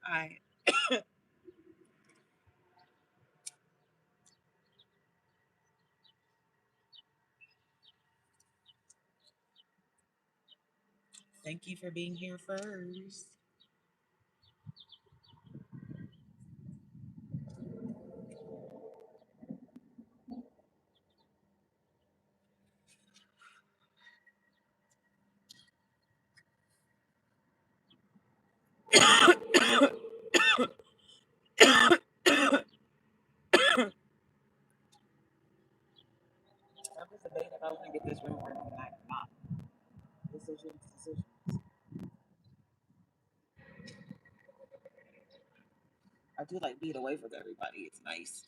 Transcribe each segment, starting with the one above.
I thank you for being here first. I was debating if I want to get this room or not. Decisions. I do like being away from everybody. It's nice.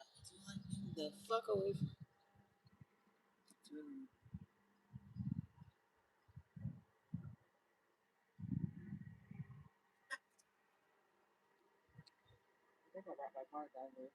I do like being the fuck away from. I think I got my car down there.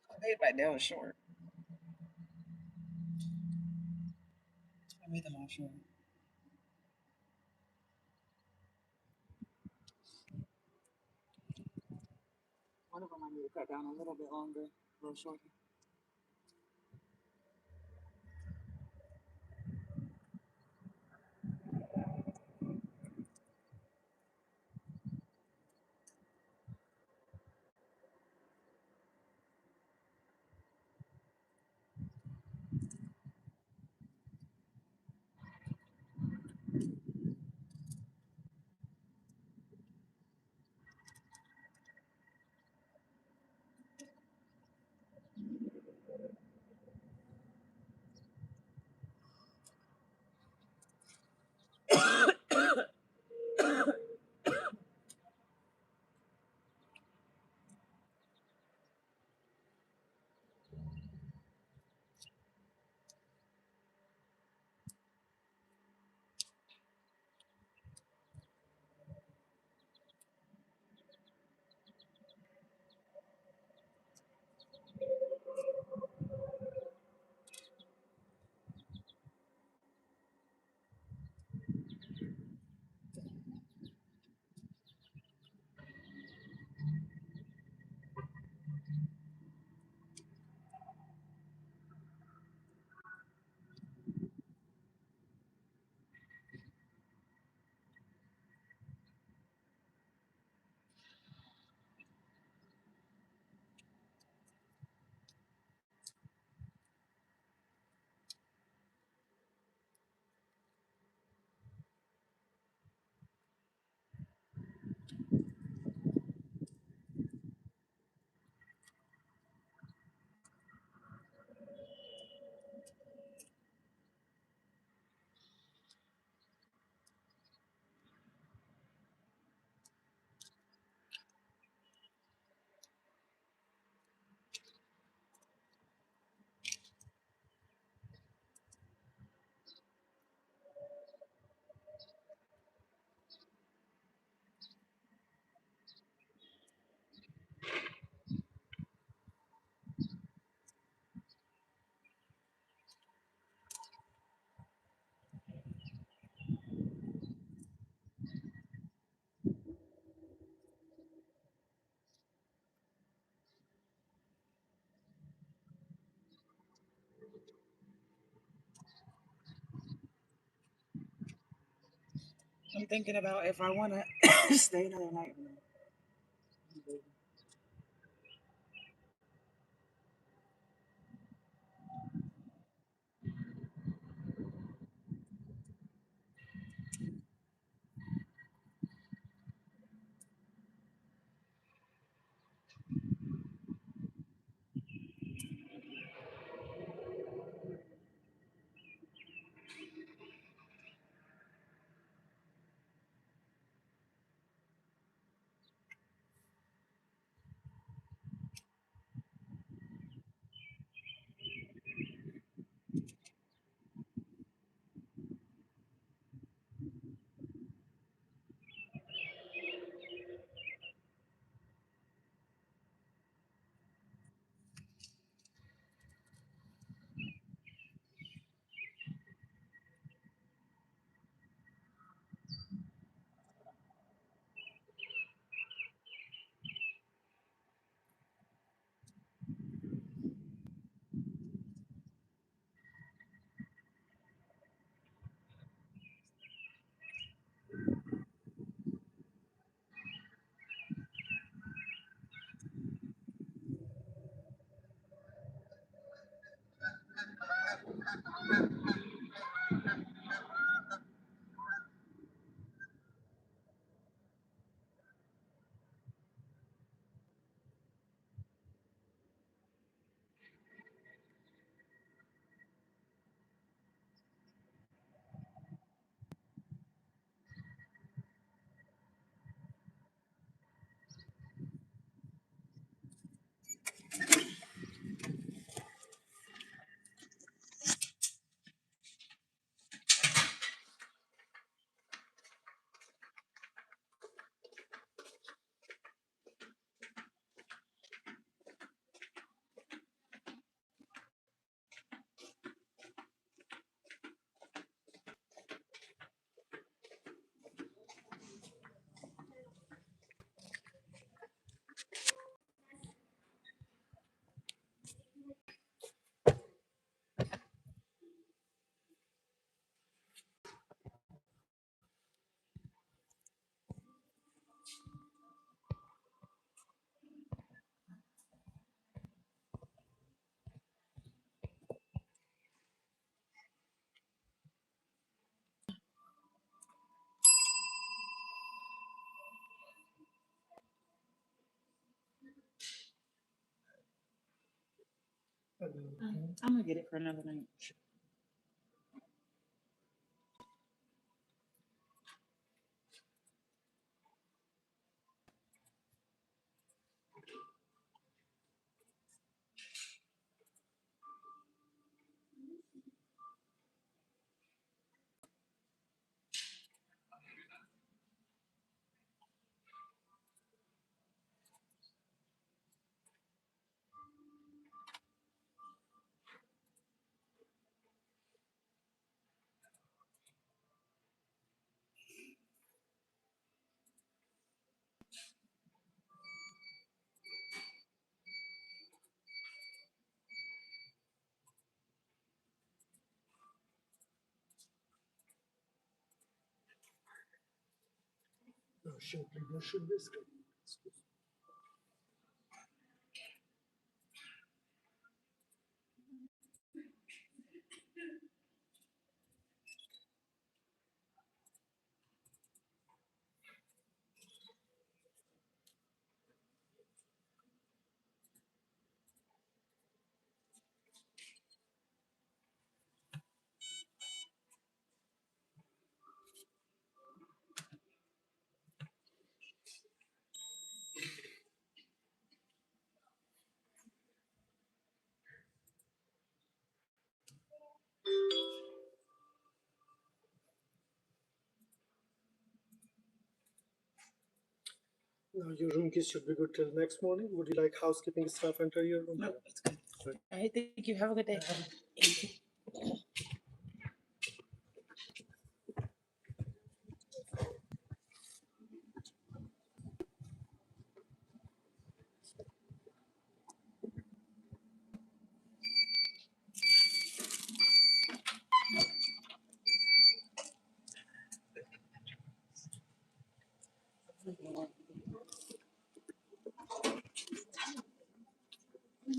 I made my nails short. I made them all short. One of them I need to cut down a little bit longer, a little shorter. I'm thinking about if I want to stay another night. I'm gonna get it for another night. Now your room key should be good till next morning. Would you like housekeeping staff enter your room? No, it's good. All right, thank you. Have a good day. I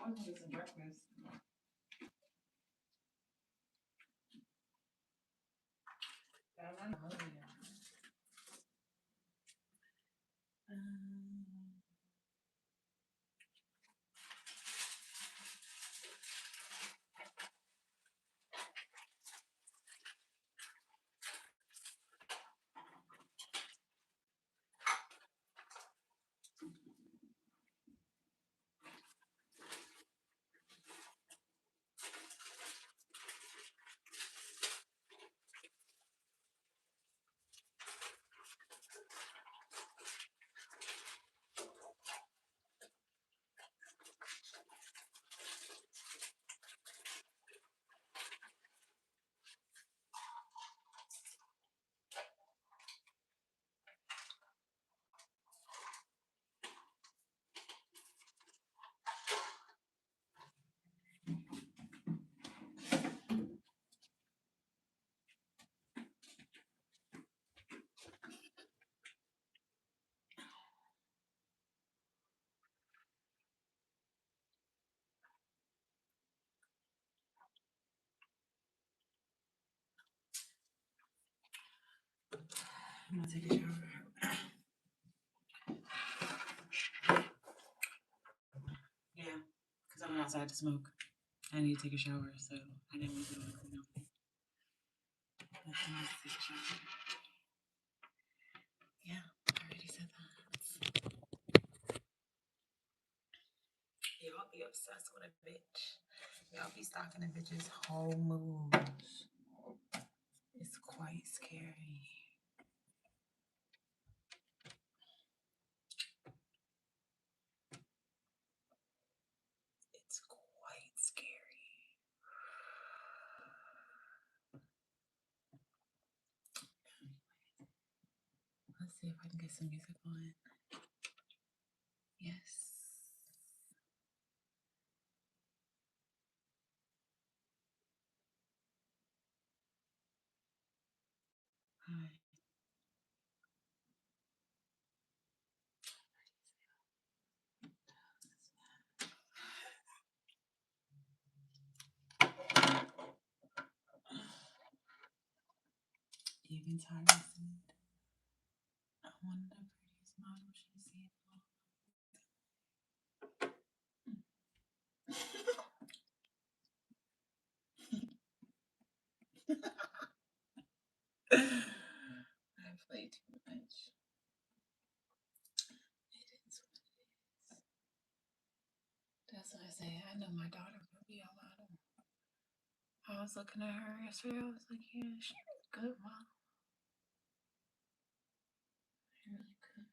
want to get some breakfast. But I'm not hungry now. I'm gonna take a shower. Yeah, because I went outside to smoke. I need to take a shower, so I didn't leave it on clean up. But I need to take a shower. Yeah, I already said that. Y'all be obsessed with a bitch. Y'all be stalking a bitch's whole moves. It's quite scary. It's quite scary. Let's see if I can get some music on. Yes. Hi. Even Tyra said, I wanted the prettiest model she's seen. I play too much. It is what it is. That's what I say. I know my daughter could be a model. I was looking at her yesterday. I was like, yeah, she's a good mom. Really good.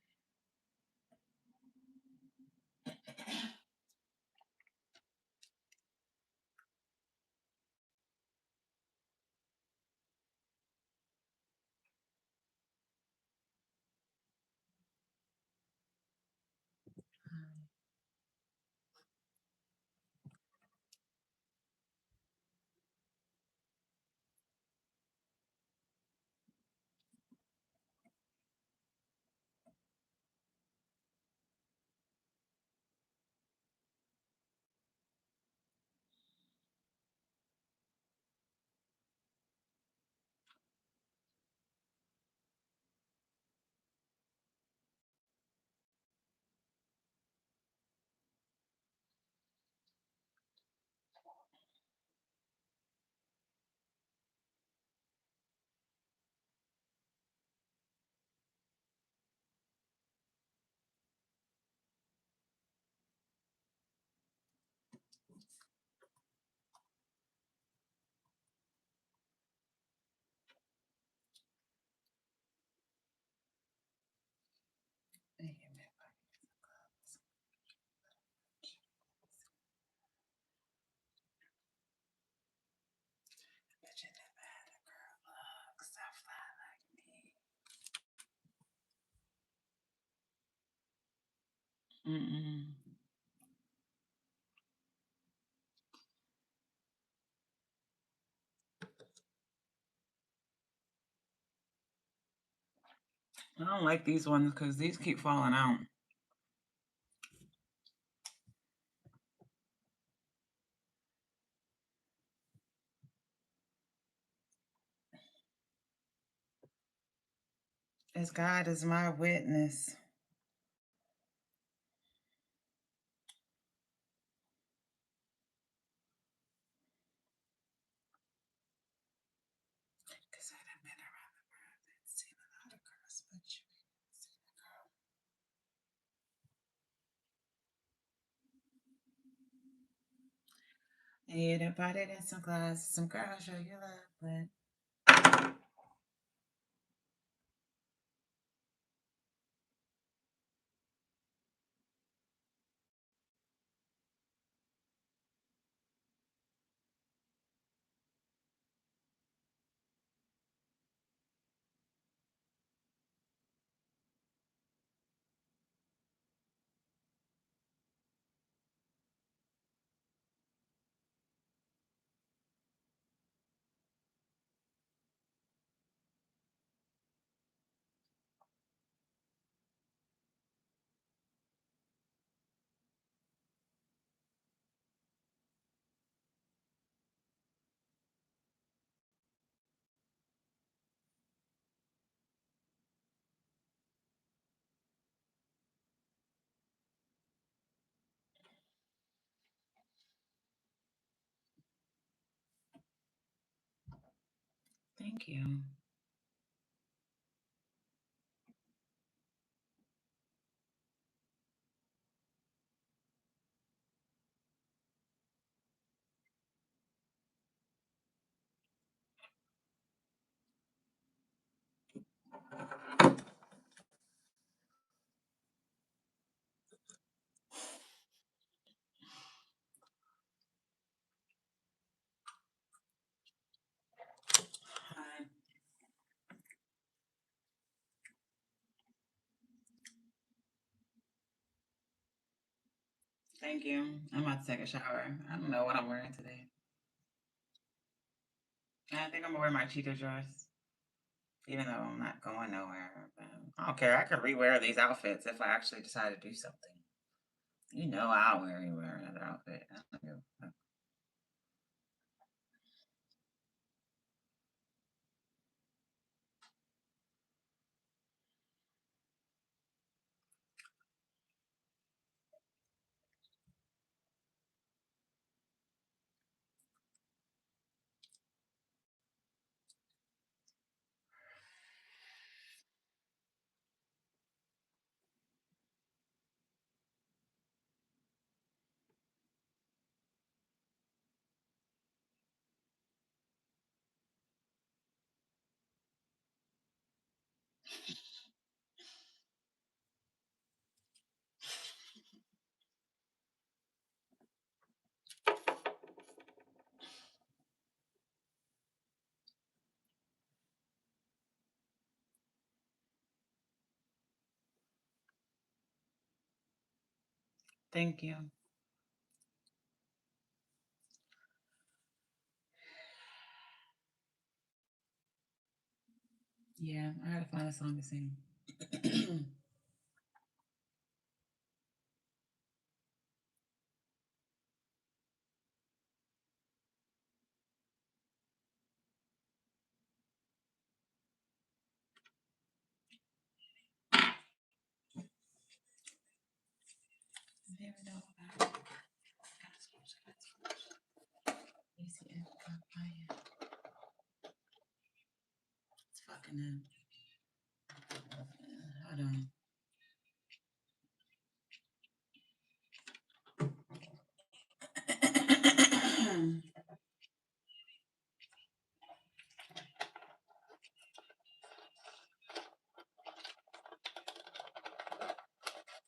Thank you, man. Bet you never had a girl look so fly like me. I don't like these ones because these keep falling out. As God is my witness. Because I done been around the world and seen a lot of girls, but you ain't seen a girl. And you done bought it in some glasses. Some girls show you love, but thank you. Hi. Thank you. I'm about to take a shower. I don't know what I'm wearing today. I think I'm gonna wear my cheetah dress, even though I'm not going nowhere. But I don't care. I can rewear these outfits if I actually decide to do something. You know, I'll wear another outfit. I don't give a fuck. Thank you. Yeah, I gotta find a song to sing. Never know about it. Easy and compliant. It's fucking hold on.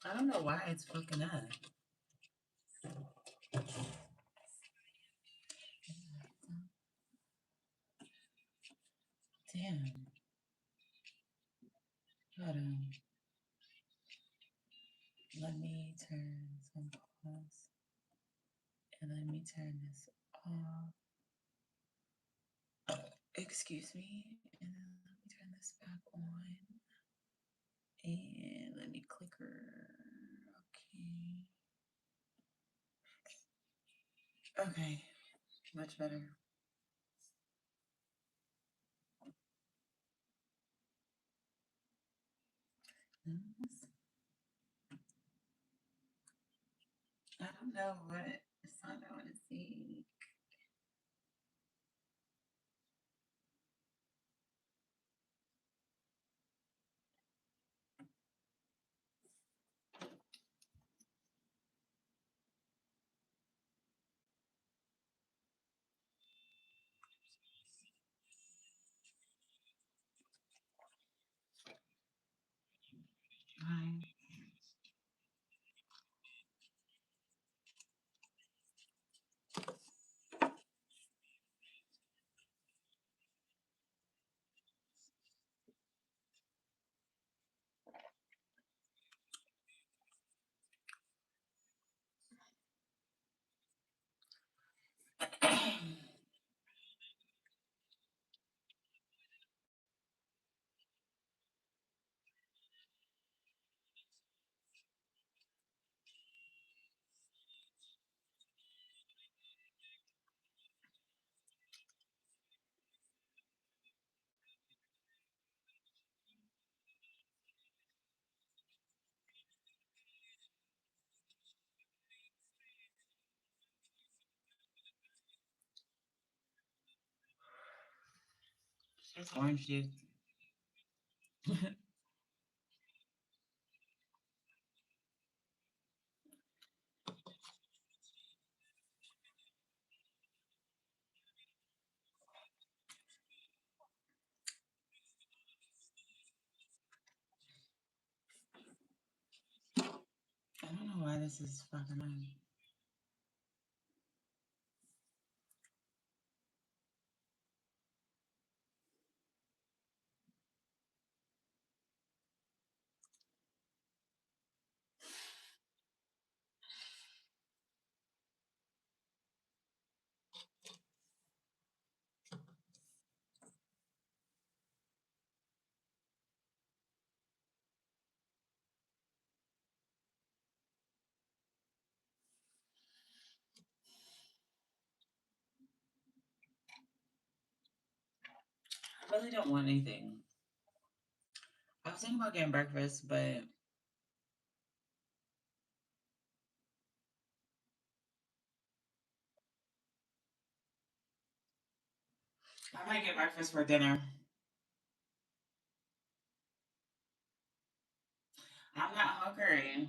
I don't know why it's fucking up. Damn. Hold on. Let me turn some pause and let me turn this off. Excuse me. And then let me turn this back on. And let me clicker. Okay. Okay. Much better. I don't know what song I want to sing. Fine. It's orange juice. I don't know why this is fucking on. I really don't want anything. I was thinking about getting breakfast, but I might get breakfast for dinner. I'm not hungry.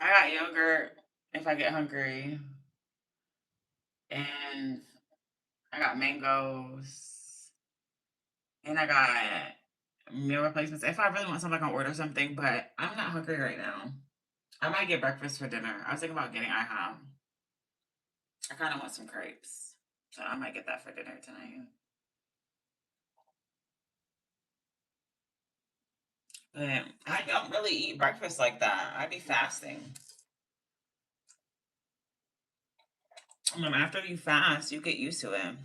I got yogurt if I get hungry, and I got mangoes, and I got meal replacements. If I really want something, I can order something, but I'm not hungry right now. I might get breakfast for dinner. I was thinking about getting IHOP. I kind of want some crepes, so I might get that for dinner tonight. But I don't really eat breakfast like that. I be fasting. After you fast, you get used to it.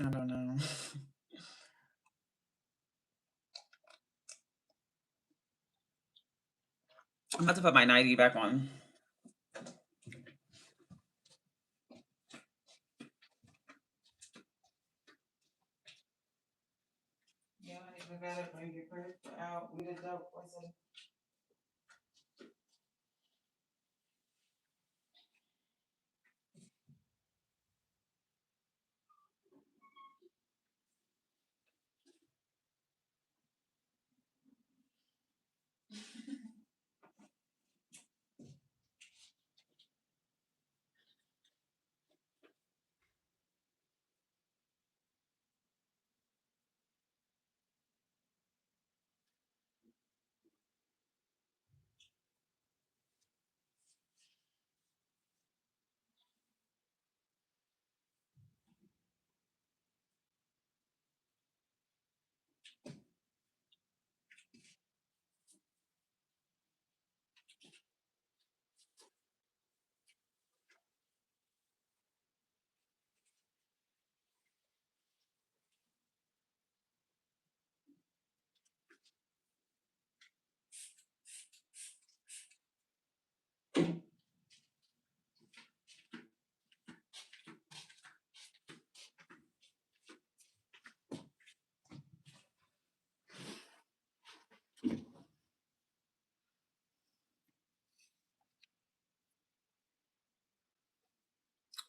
I don't know. I'm about to put my nightie back on. Yeah, I need to better bring your crib out. We did dope. What's it?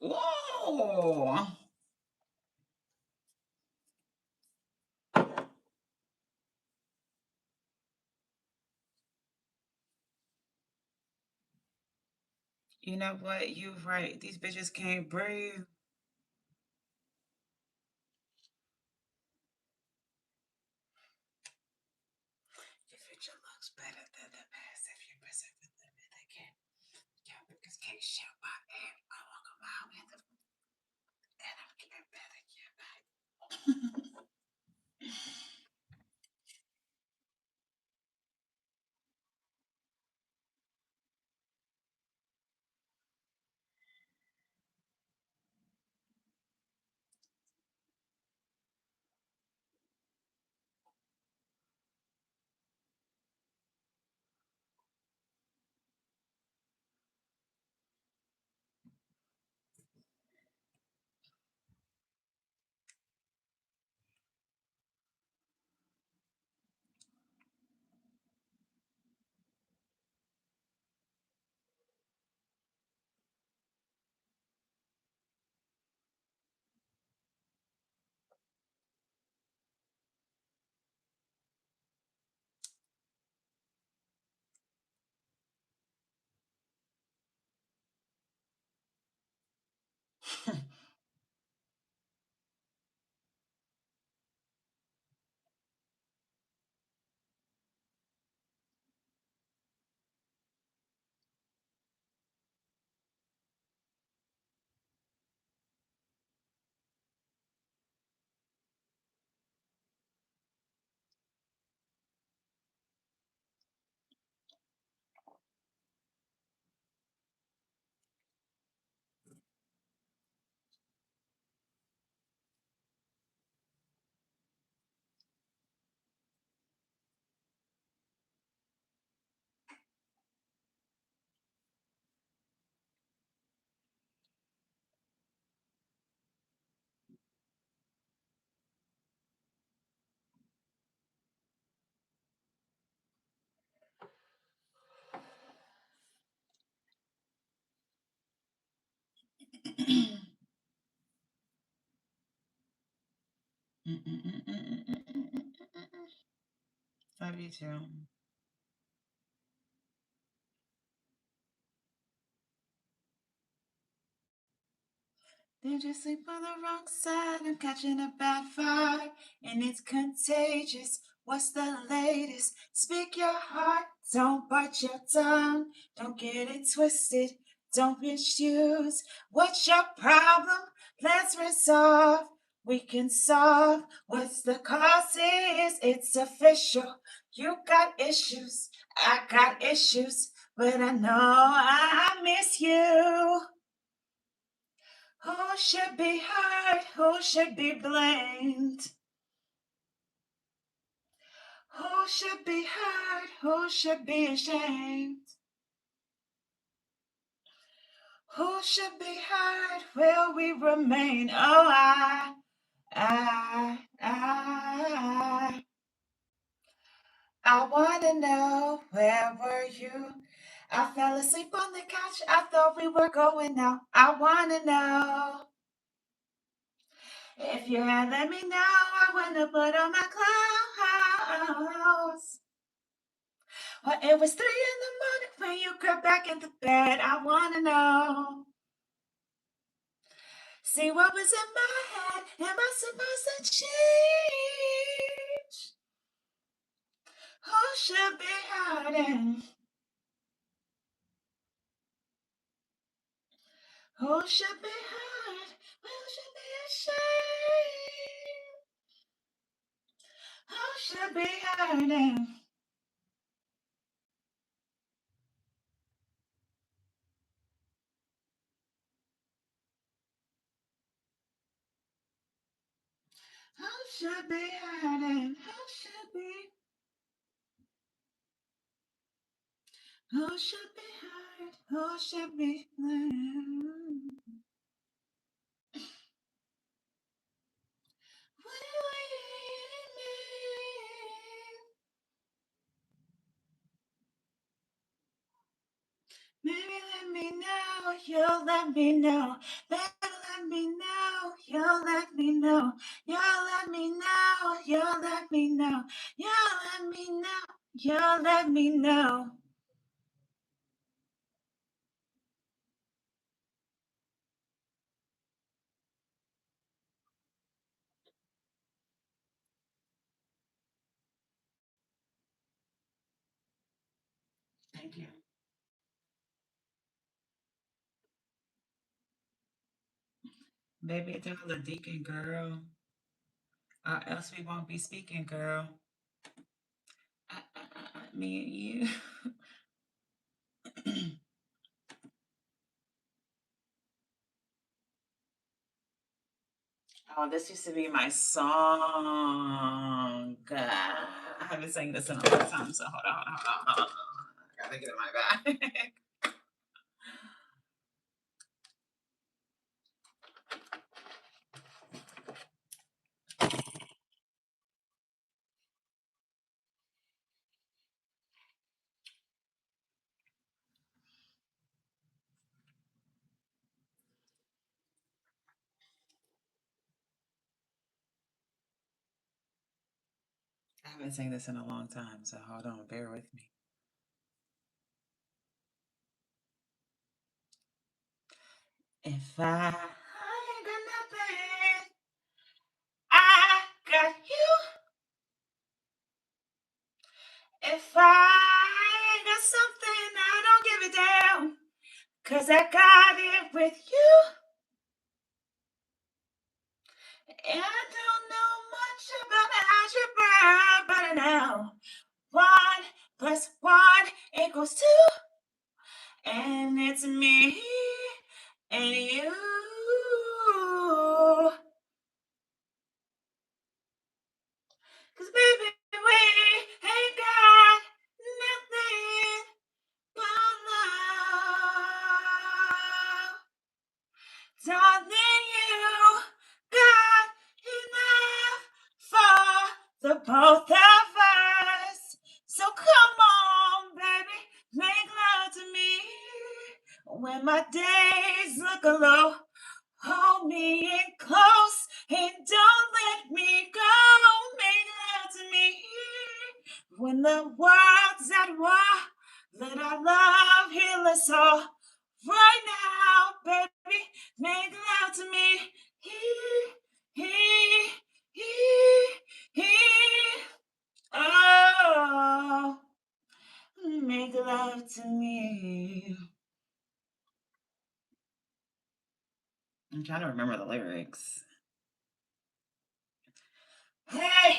Whoa! You know what? You right. These bitches can't breathe. Your future looks better than the past if you present with them and they can't. Yeah, because can't show my head. I walk a mile and I'm getting better. Yeah, back. Love you too. Did you sleep on the wrong side? I'm catching a bad vibe, and it's contagious. What's the latest? Speak your heart, don't bite your tongue. Don't get it twisted, don't misuse. What's your problem? Let's resolve. We can solve what's the cause is. It's official. You got issues, I got issues, but I know I miss you. Who should be hurt? Who should be blamed? Who should be hurt? Who should be ashamed? Who should be hurt? Will we remain? Oh, I, I wanna know, where were you? I fell asleep on the couch. I thought we were going out. I wanna know. If you had let me know, I wouldn't put on my clothes. Well, it was 3 in the morning when you crept back into bed. I wanna know. See what was in my head. Am I supposed to change? Who should be hurting? Who should be hurt? Who should be ashamed? Who should be hurting? Who should be hurting? Who should be? Who should be hurt? Who should be blamed? What are you me? Maybe let me know, you'll let me know. Maybe let me know, you'll let me know. You'll let me know, you'll let me know. You'll let me know, you'll let me know. Thank you. Baby, tell the deacon girl, or else we won't be speaking, girl. Me and you. Oh, this used to be my song. I haven't sang this in a long time, so hold on, hold on, hold on. I gotta get in my bag. I haven't sang this in a long time, so hold on, bear with me. If I ain't got nothing, I got you. If I ain't got something, I don't give a damn. 'Cause I got it with you. And I don't know much about algebra, but I know 1 plus 1 equals 2. And it's me and you. 'Cause baby, we ain't got nothing but love. Darling, you got enough for the both of us. So come on, baby, make love to me. When my days look low, hold me in close and don't let me go. Make love to me. When the world's at war, let our love heal us all. Right now, baby, make love to me. He, he, he, he. Oh, make love to me. I'm trying to remember the lyrics. Hey,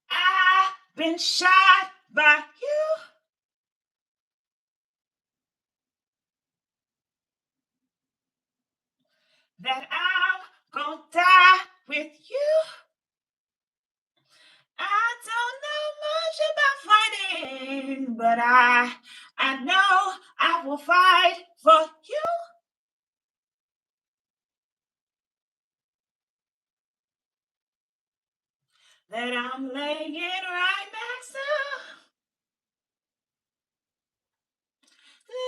I've been shot by you, that I'm gonna die with you. I don't know much about fighting, but I know I will fight for you. That I'm laying right next to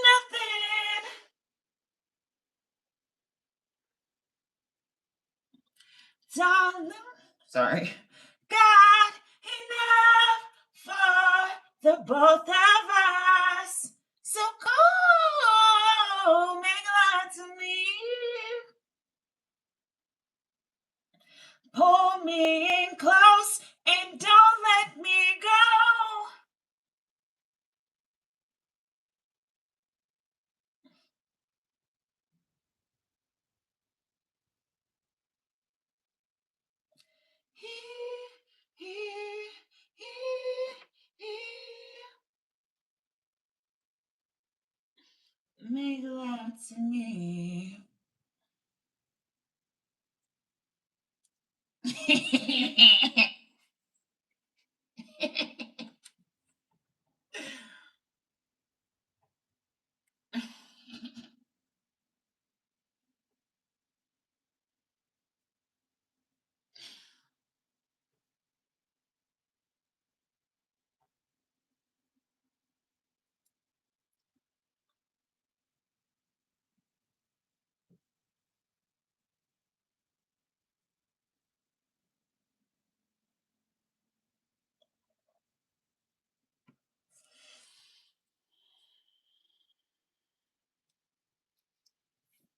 nothing, darling. Sorry. God enough for the both of us. So go make love to me. Pull me in close and don't let me go. He, he, he, he. Make love to me.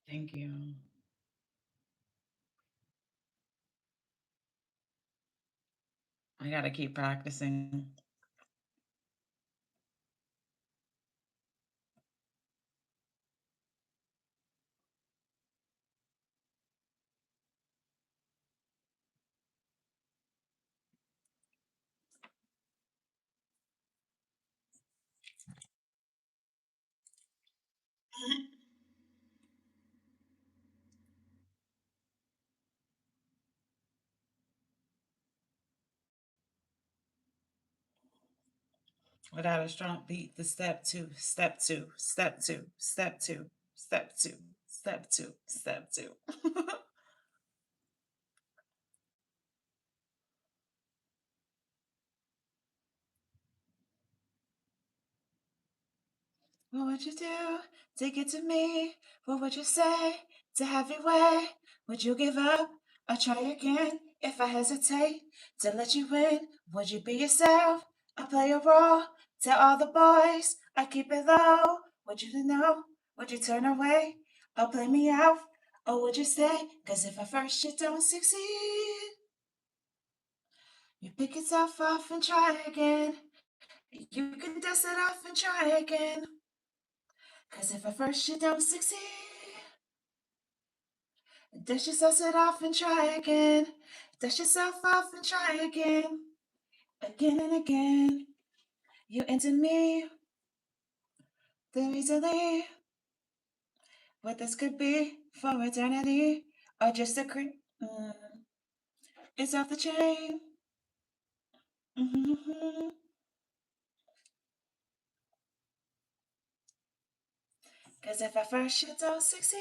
Thank you. I gotta keep practicing. Without a strong beat, the step two, step two, step two, step two, step two, step two, step two. What would you do to get to me? What would you say to have your way? Would you give up or try again? If I hesitate to let you in, would you be yourself? I play a role. Tell all the boys I keep it low. Would you know? Would you turn away or play me out? Or would you stay? Cause if at first you don't succeed, you pick yourself off and try again. You can dust it off and try again. Cause if at first you don't succeed, dust yourself it off and try again. Dust yourself off and try again. Again and again. You into me, too easily. What this could be for eternity. Or just a creep. It's off the chain. Mm-hmm. Cause if at first you don't succeed,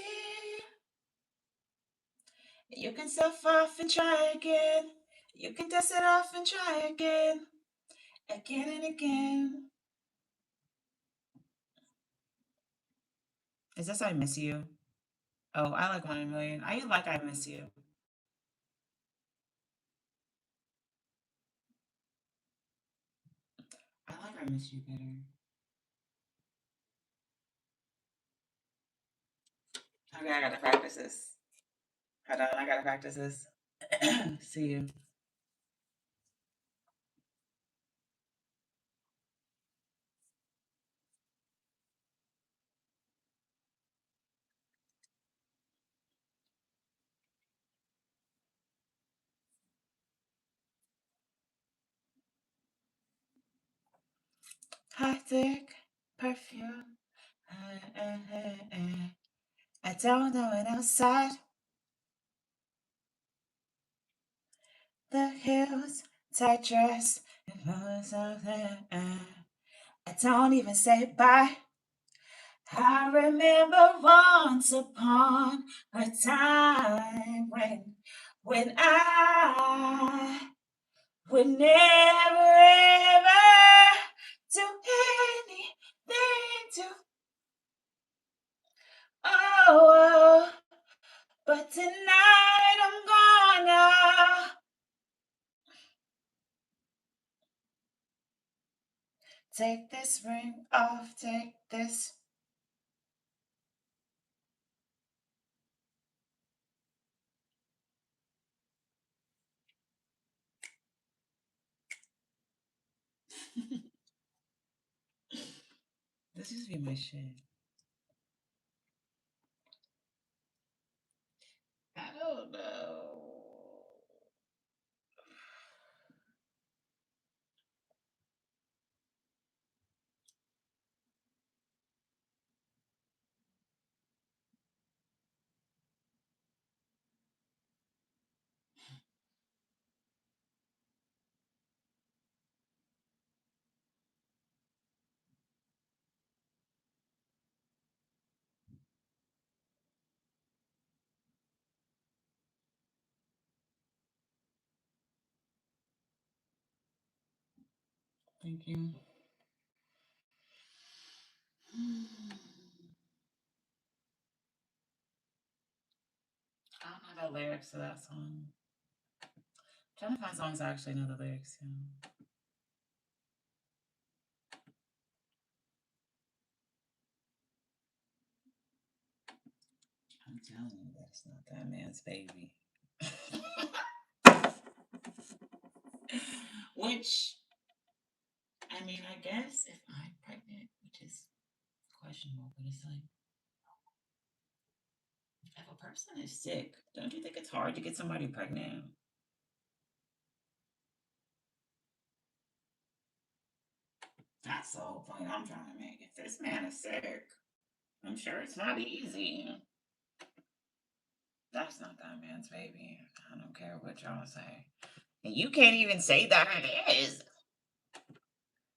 you can stuff off and try again. You can dust it off and try again. Again and again. Is this I Miss You? Oh, I like 1 in a Million. I like I Miss You. I like I Miss You better. Okay, I gotta practice this. Hold on, I gotta practice this. See you. Toxic perfume. I don't know it outside the hills, tight dress, and something. I don't even say bye. I remember once upon a time when I would never ever do anything to oh, but tonight I'm gonna take this ring off, take this. This used to be my shit. I don't know. Thank you. I don't know the lyrics to that song. I'm trying to find songs I actually know the lyrics to. I'm telling you, that's not that man's baby. Which, I mean, I guess if I'm pregnant, which is questionable, but it's like, if a person is sick, don't you think it's hard to get somebody pregnant? That's the whole point I'm trying to make. If this man is sick, I'm sure it's not easy. That's not that man's baby. I don't care what y'all say. And you can't even say that it is.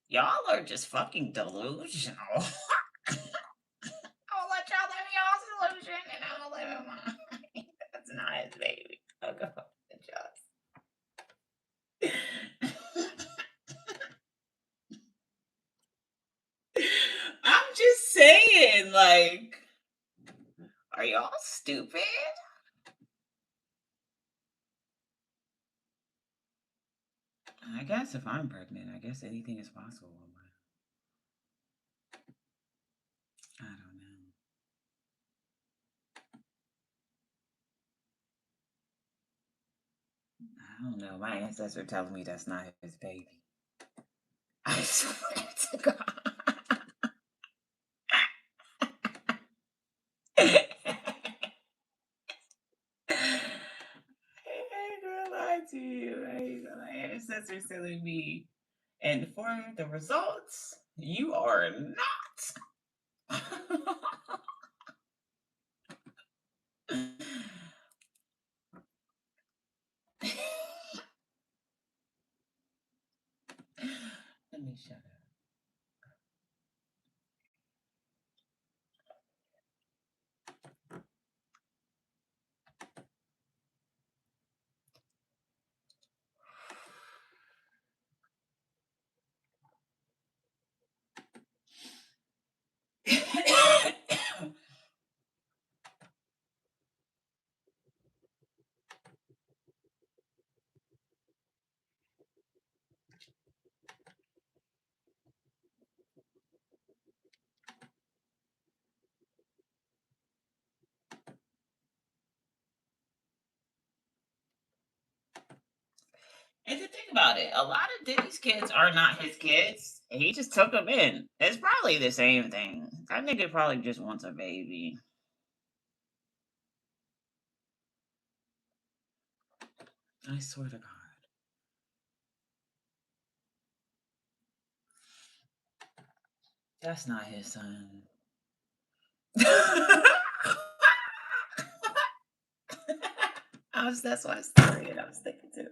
Y'all are just fucking delusional. I'll let y'all live y'all's delusion and I'll live in mine. That's not his baby. I'll go adjust. I'm just saying, like, are y'all stupid? I guess if I'm pregnant, I guess anything is possible. I don't know. I don't know. My ancestors telling me that's not his baby. I swear to God. I ain't gonna lie to you. I ain't gonna lie. Ancestors telling me. And for the results, you are not. Let me shut up. about it. A lot of Diddy's kids are not his kids. He just took them in. It's probably the same thing. That nigga probably just wants a baby. I swear to God. That's not his son. That's why I started. I was thinking too.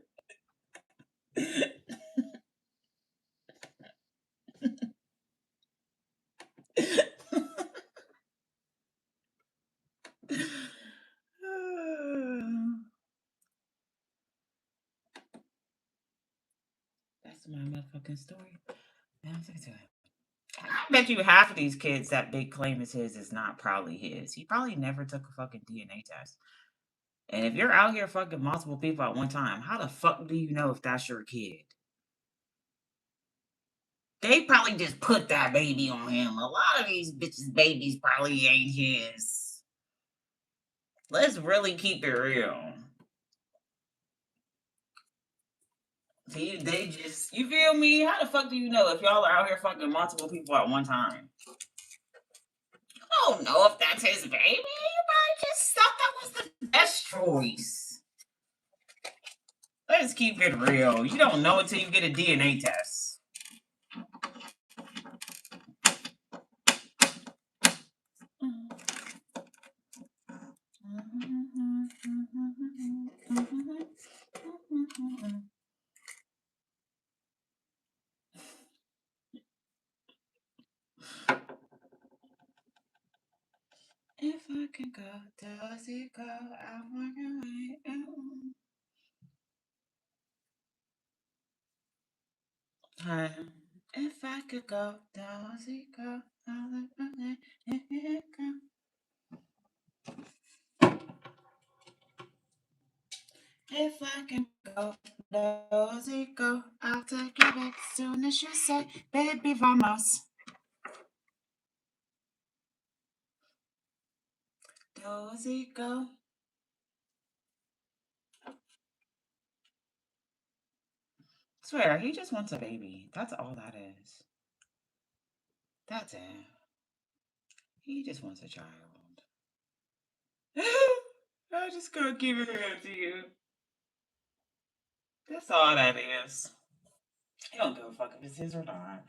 That's my motherfucking story. Man, I'm sick to it. I bet you half of these kids that big claim is his is not probably his. He probably never took a fucking DNA test. And if you're out here fucking multiple people at one time, how the fuck do you know if that's your kid? They probably just put that baby on him. A lot of these bitches' babies probably ain't his. Let's really keep it real. See, they just, you feel me? How the fuck do you know if y'all are out here fucking multiple people at one time? I don't know if that's his baby. Everybody just thought that was the best choice. Let's keep it real. You don't know until you get a DNA test. If I can go, does it go? I'm walking away. If I could go, does it go? If I can go, does it go? I'll take you back soon as you say, baby, vamos. Does it go? Swear, he just wants a baby. That's all that is. That's it. He just wants a child. I just gotta keep it real to you. That's all that is. He don't give a fuck if it's his or not.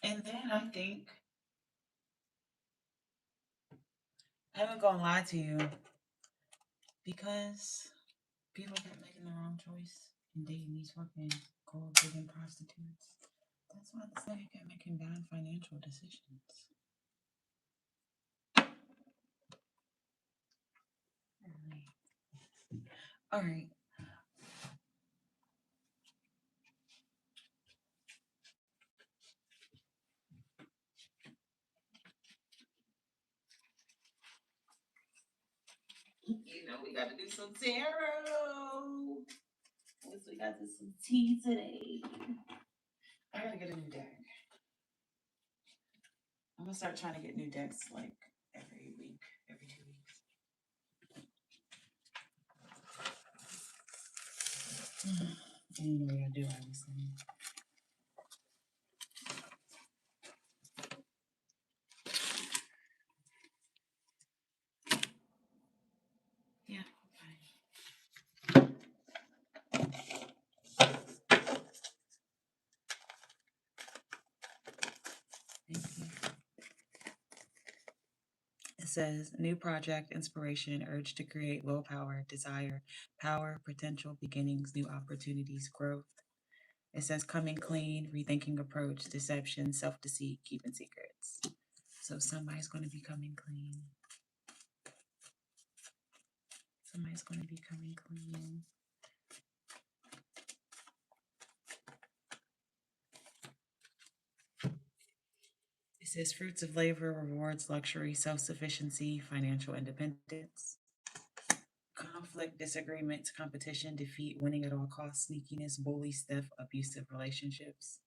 And then I think, I'm not gonna lie to you, because people kept making the wrong choice and dating these fucking gold digging prostitutes. That's why this nigga kept making bad financial decisions. All right. You know we got to do do some tarot. Yes, we got this some tea today. I gotta get a new deck. I'm gonna start trying to get new decks like every week, every 2 weeks. I don't know what I do all this thing. Yeah, fine. Thank you. It says new project, inspiration, urge to create, willpower, desire, power, potential, beginnings, new opportunities, growth. It says coming clean, rethinking approach, deception, self deceit, keeping secrets. So somebody's going to be coming clean. Somebody's going to be coming clean. It says fruits of labor, rewards, luxury, self sufficiency, financial independence. Conflict, disagreements, competition, defeat, winning at all costs, sneakiness, bully, stiff, abusive relationships.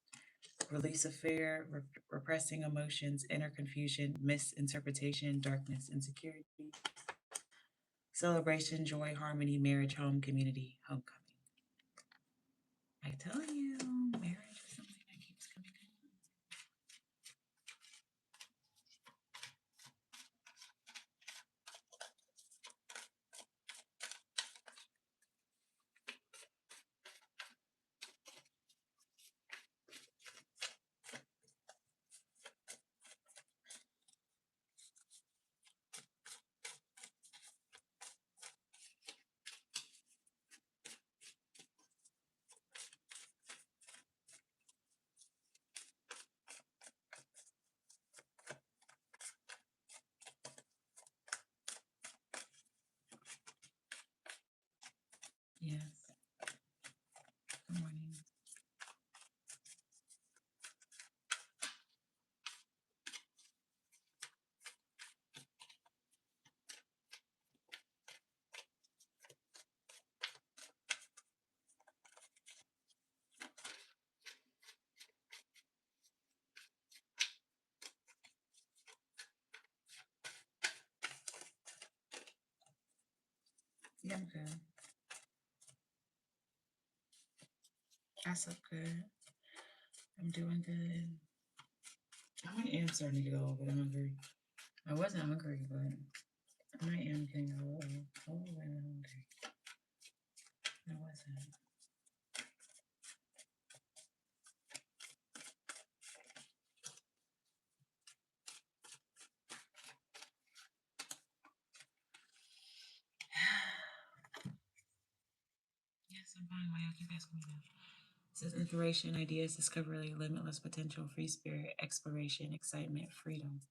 Release of fear, repressing emotions, inner confusion, misinterpretation, darkness, insecurity. Celebration, joy, harmony, marriage, home, community, homecoming. I tell you, marriage is something that keeps coming up. Yes. Good morning. Yeah, I'm good. I slept good. I'm doing good. I am starting to get a little bit hungry. I wasn't hungry, but I am getting a little bit hungry. I wasn't. Yes, I'm fine. Why y'all keep asking me that? It says inspiration, ideas, discovery, limitless potential, free spirit, exploration, excitement, freedom.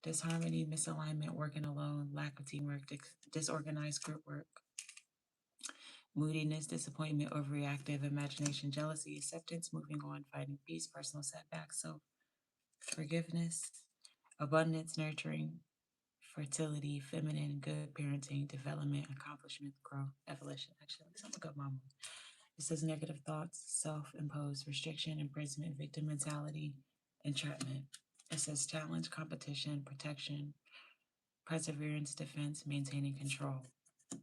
Disharmony, misalignment, working alone, lack of teamwork, disorganized group work, moodiness, disappointment, overreactive, imagination, jealousy, acceptance, moving on, fighting peace, personal setbacks, self forgiveness, abundance, nurturing, fertility, feminine, good parenting, development, accomplishment, growth, evolution. Actually, let's look up mama. It says negative thoughts, self imposed restriction, imprisonment, victim mentality, entrapment. It says challenge, competition, protection, perseverance, defense, maintaining control. It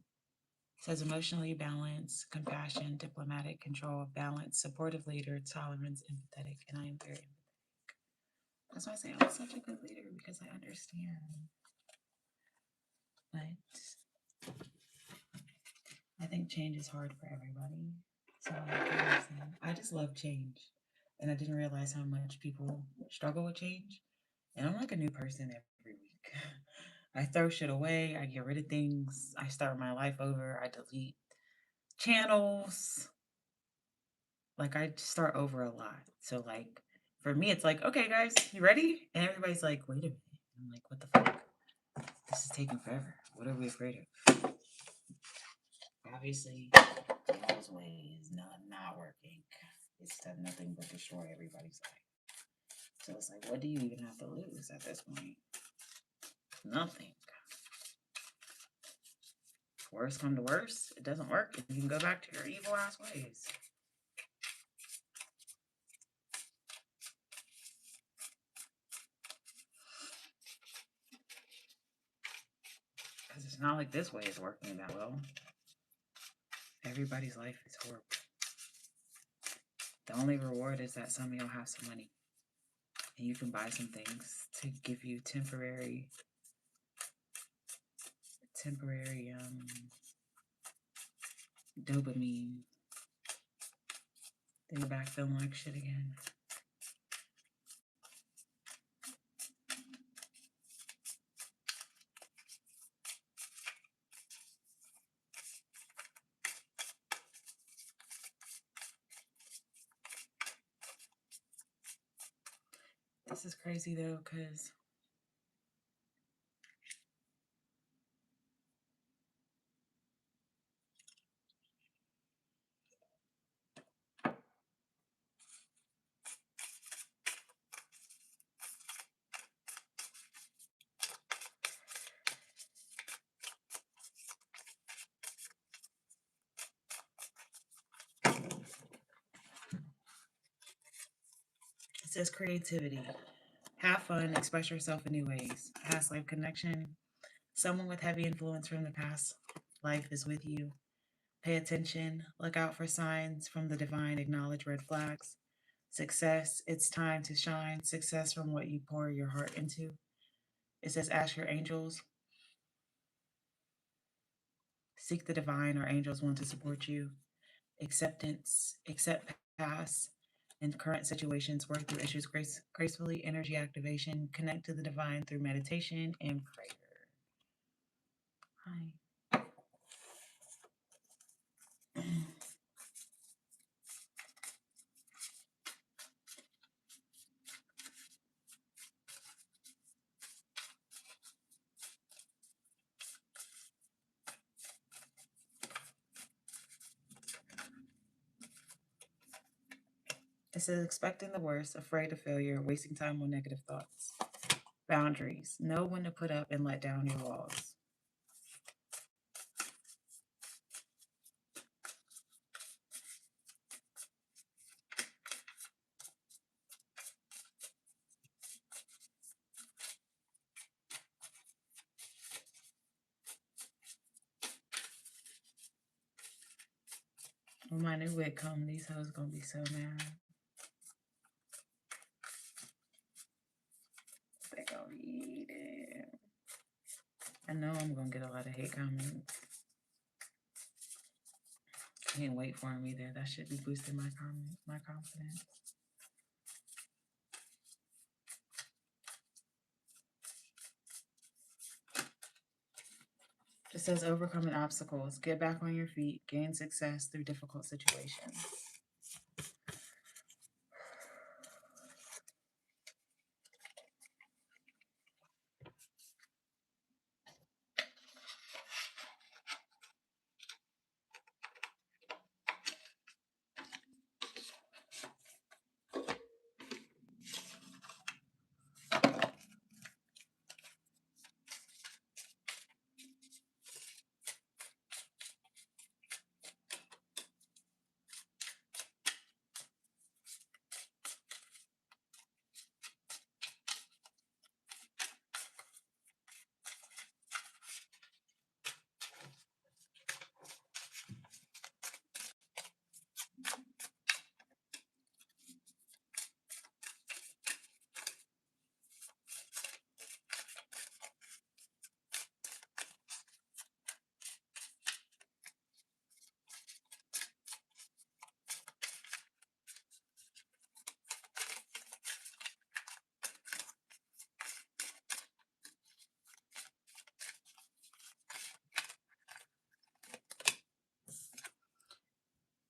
says emotionally balanced, compassion, diplomatic, control, balance, supportive leader, tolerance, empathetic, and I am very empathetic. That's why I say I'm such a good leader because I understand. But I think change is hard for everybody. So I just love change. And I didn't realize how much people struggle with change. And I'm like a new person every week. I throw shit away, I get rid of things, I start my life over, I delete channels. Like I start over a lot. So like for me it's like, okay guys, you ready? And everybody's like, wait a minute. I'm like, what the fuck? This is taking forever. What are we afraid of? Obviously, Noah's way is not working. It's done nothing but destroy everybody's life. So it's like, what do you even have to lose at this point? Nothing. worst come to worst, it doesn't work, and you can go back to your evil ass ways. Because it's not like this way is working that well. Everybody's life is horrible. The only reward is that some of y'all have some money. And you can buy some things to give you temporary dopamine. Then you're back feeling like shit again. This is crazy though, because it says creativity. Have fun, express yourself in new ways. Past life connection. Someone with heavy influence from the past life is with you. Pay attention. Look out for signs from the divine. Acknowledge red flags. Success. It's time to shine. Success from what you pour your heart into. It says, ask your angels. Seek the divine. Our angels want to support you. Acceptance. Accept past and current situations. Work through issues gracefully. Energy activation. Connect to the divine through meditation and prayer. Hi. It says expecting the worst, afraid of failure, wasting time on negative thoughts. Boundaries. Know when to put up and let down your walls. When my new wig come, these hoes gonna be so mad. They gonna read it. I know I'm gonna get a lot of hate comments. Can't wait for them either. That should be boosting my confidence. It says overcoming obstacles, get back on your feet, gain success through difficult situations.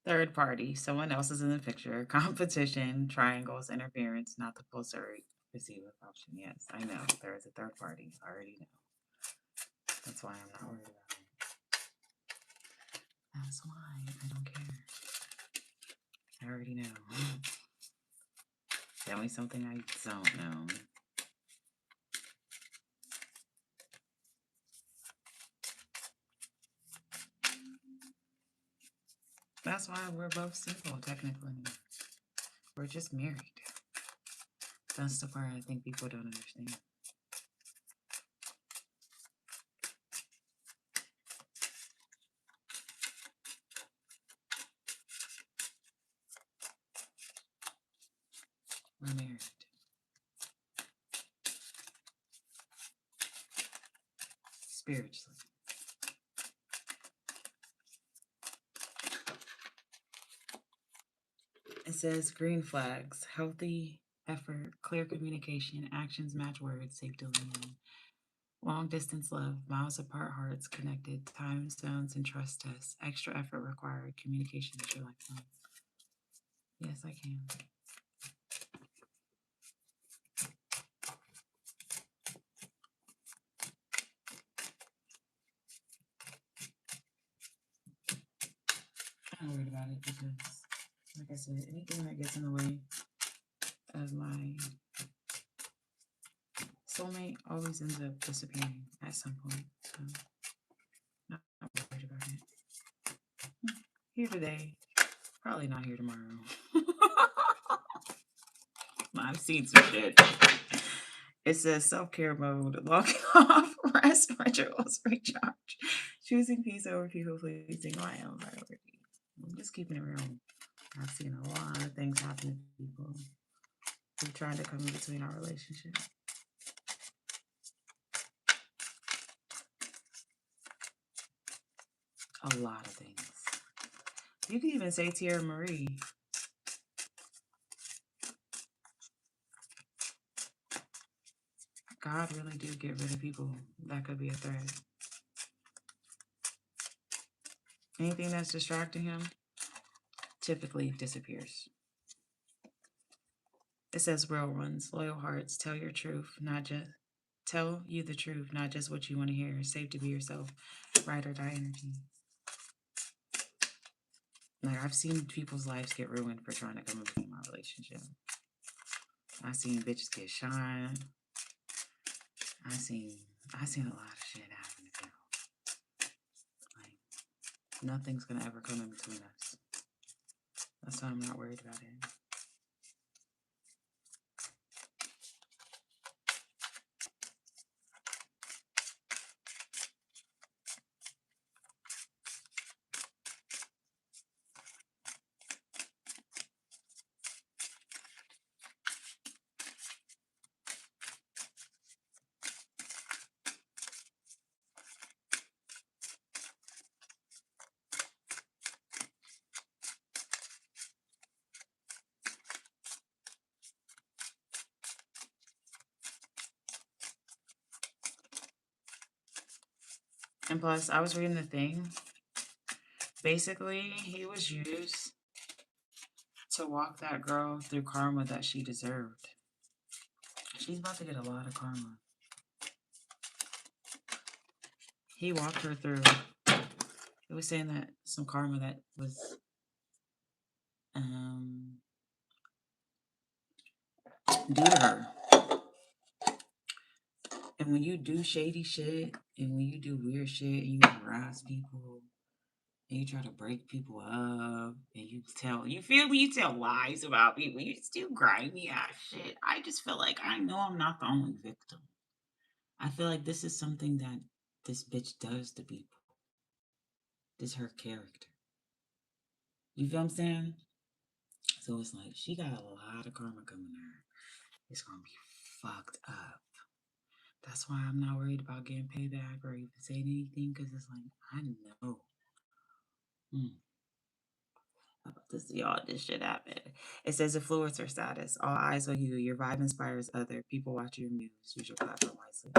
Third party, someone else is in the picture. Competition, triangles, interference, not the pulsar receiver option. Yes, I know. There is a third party. I already know. That's why I'm not worried about it. That's why I don't care. I already know. Tell me something I don't know. That's why we're both single, technically. We're just married. That's the part I think people don't understand. We're married. Spiritually. It says green flags, healthy effort, clear communication, actions match words, safe dealing. Long distance love, miles apart hearts connected, time zones and trust tests, extra effort required, communication is your lifeline. Yes, I can. I'm not worried about it because, like I said, anything that gets in the way of my soulmate always ends up disappearing at some point. So, not worried about it. Here today, probably not here tomorrow. I've seen some shit. It says self care mode, logging off, rest, rituals, recharge, choosing peace over people pleasing, my own priority. I'm just keeping it real. I've seen a lot of things happen to people who tried to come in between our relationship. A lot of things. You can even say Tierra Marie. God really do get rid of people that could be a threat. Anything that's distracting him typically disappears. It says real ones, loyal hearts, tell your truth, not just tell you the truth, not just what you want to hear. Safe to be yourself, ride or die energy. Like I've seen people's lives get ruined for trying to come in between my relationship. I've seen bitches get shot. I seen a lot of shit happen to people. Like nothing's gonna ever come in between us. That's why I'm not worried about it. And plus, I was reading the thing. Basically, he was used to walk that girl through karma that she deserved. She's about to get a lot of karma. He walked her through. It was saying that some karma that was due to her. And when you do shady shit and when you do weird shit and you harass people and you try to break people up and you feel me, you tell lies about people, you just do grimy ass shit. I just feel like I know I'm not the only victim. I feel like this is something that this bitch does to people. This is her character. You feel what I'm saying? So it's like she got a lot of karma coming to her. It's gonna be fucked up. That's why I'm not worried about getting payback or even saying anything because it's like I know. Hmm. About to see all this shit happen. It says influencer status. All eyes on you. Your vibe inspires other people. Watch your news. Use your platform wisely.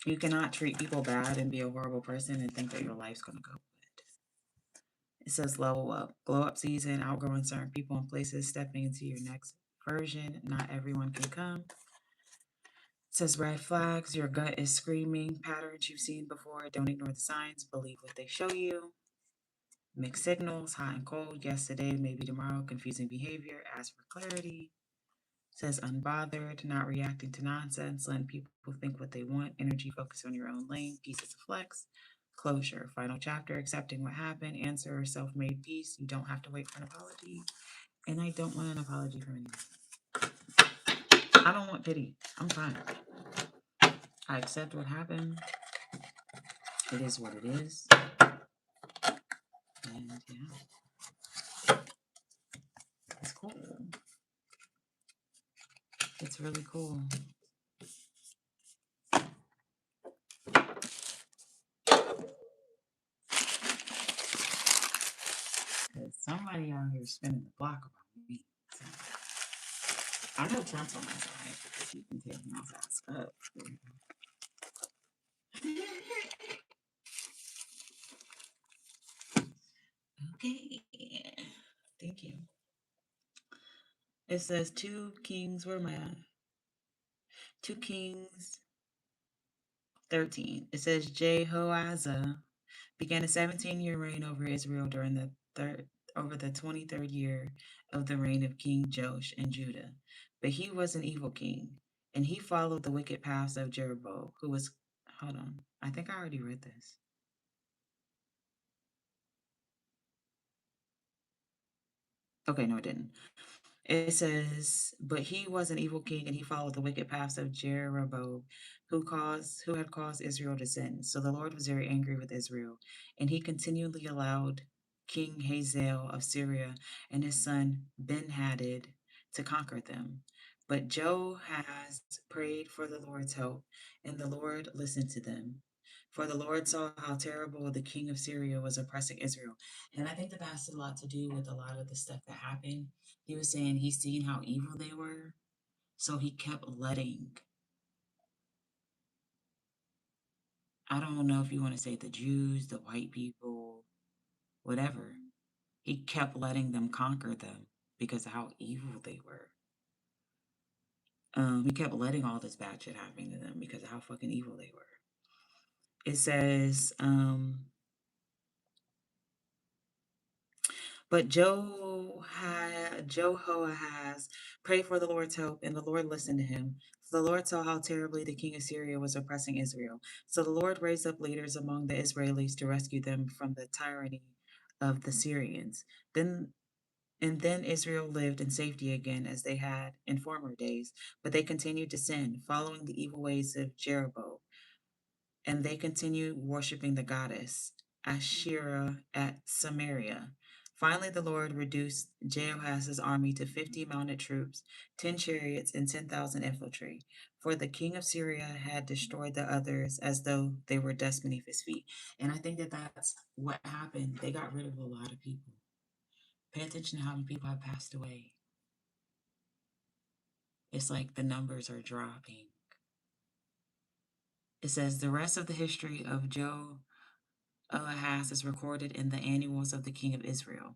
You cannot treat people bad and be a horrible person and think that your life's gonna go good. It says level up. Glow up season. Outgrowing certain people and places. Stepping into your next version. Not everyone can come. It says red flags. Your gut is screaming. Patterns you've seen before. Don't ignore the signs. Believe what they show you. Mixed signals, hot and cold, yesterday, maybe tomorrow, confusing behavior, ask for clarity. Says unbothered, not reacting to nonsense, letting people think what they want, energy focus on your own lane, pieces of flex, closure, final chapter, accepting what happened, answer, self made peace. You don't have to wait for an apology. And I don't want an apology from anyone. I don't want pity. I'm fine. I accept what happened. It is what it is. And yeah, it's cool. It's really cool. 'Cause somebody out here spinning the block about me. So, I know Trump's on my side. You can take my ass up. Okay. Thank you. It says 2 Kings. Where am I at? 2 Kings 13. It says Jehoazah began a 17-year reign over Israel during the third over the 23rd year of the reign of King Joash in Judah. But he was an evil king, and he followed the wicked paths of Jeroboam, who was hold on. I think I already read this. Okay, no, I didn't. It says, but he was an evil king, and he followed the wicked paths of Jeroboam, who had caused Israel to sin. So the Lord was very angry with Israel, and he continually allowed King Hazael of Syria and his son Ben-Hadad to conquer them. But Joahaz prayed for the Lord's help, and the Lord listened to them. For the Lord saw how terrible the king of Syria was oppressing Israel. And I think that has a lot to do with a lot of the stuff that happened. He was saying he's seen how evil they were, so he kept letting, I don't know if you want to say the Jews, the white people, whatever. He kept letting them conquer them because of how evil they were. He kept letting all this bad shit happen to them because of how fucking evil they were. It says, but Jehoahaz prayed for the Lord's help, and the Lord listened to him. For the Lord saw how terribly the king of Syria was oppressing Israel. So the Lord raised up leaders among the Israelis to rescue them from the tyranny of the Syrians. Then Israel lived in safety again as they had in former days, but they continued to sin, following the evil ways of Jeroboam, and they continued worshiping the goddess Asherah at Samaria. Finally, the Lord reduced Jehoahaz's army to 50 mounted troops, 10 chariots, and 10,000 infantry, for the king of Syria had destroyed the others as though they were dust beneath his feet. And I think that that's what happened. They got rid of a lot of people. Pay attention to how many people have passed away. It's like the numbers are dropping. It says the rest of the history of Joahaz is recorded in the annals of the king of Israel.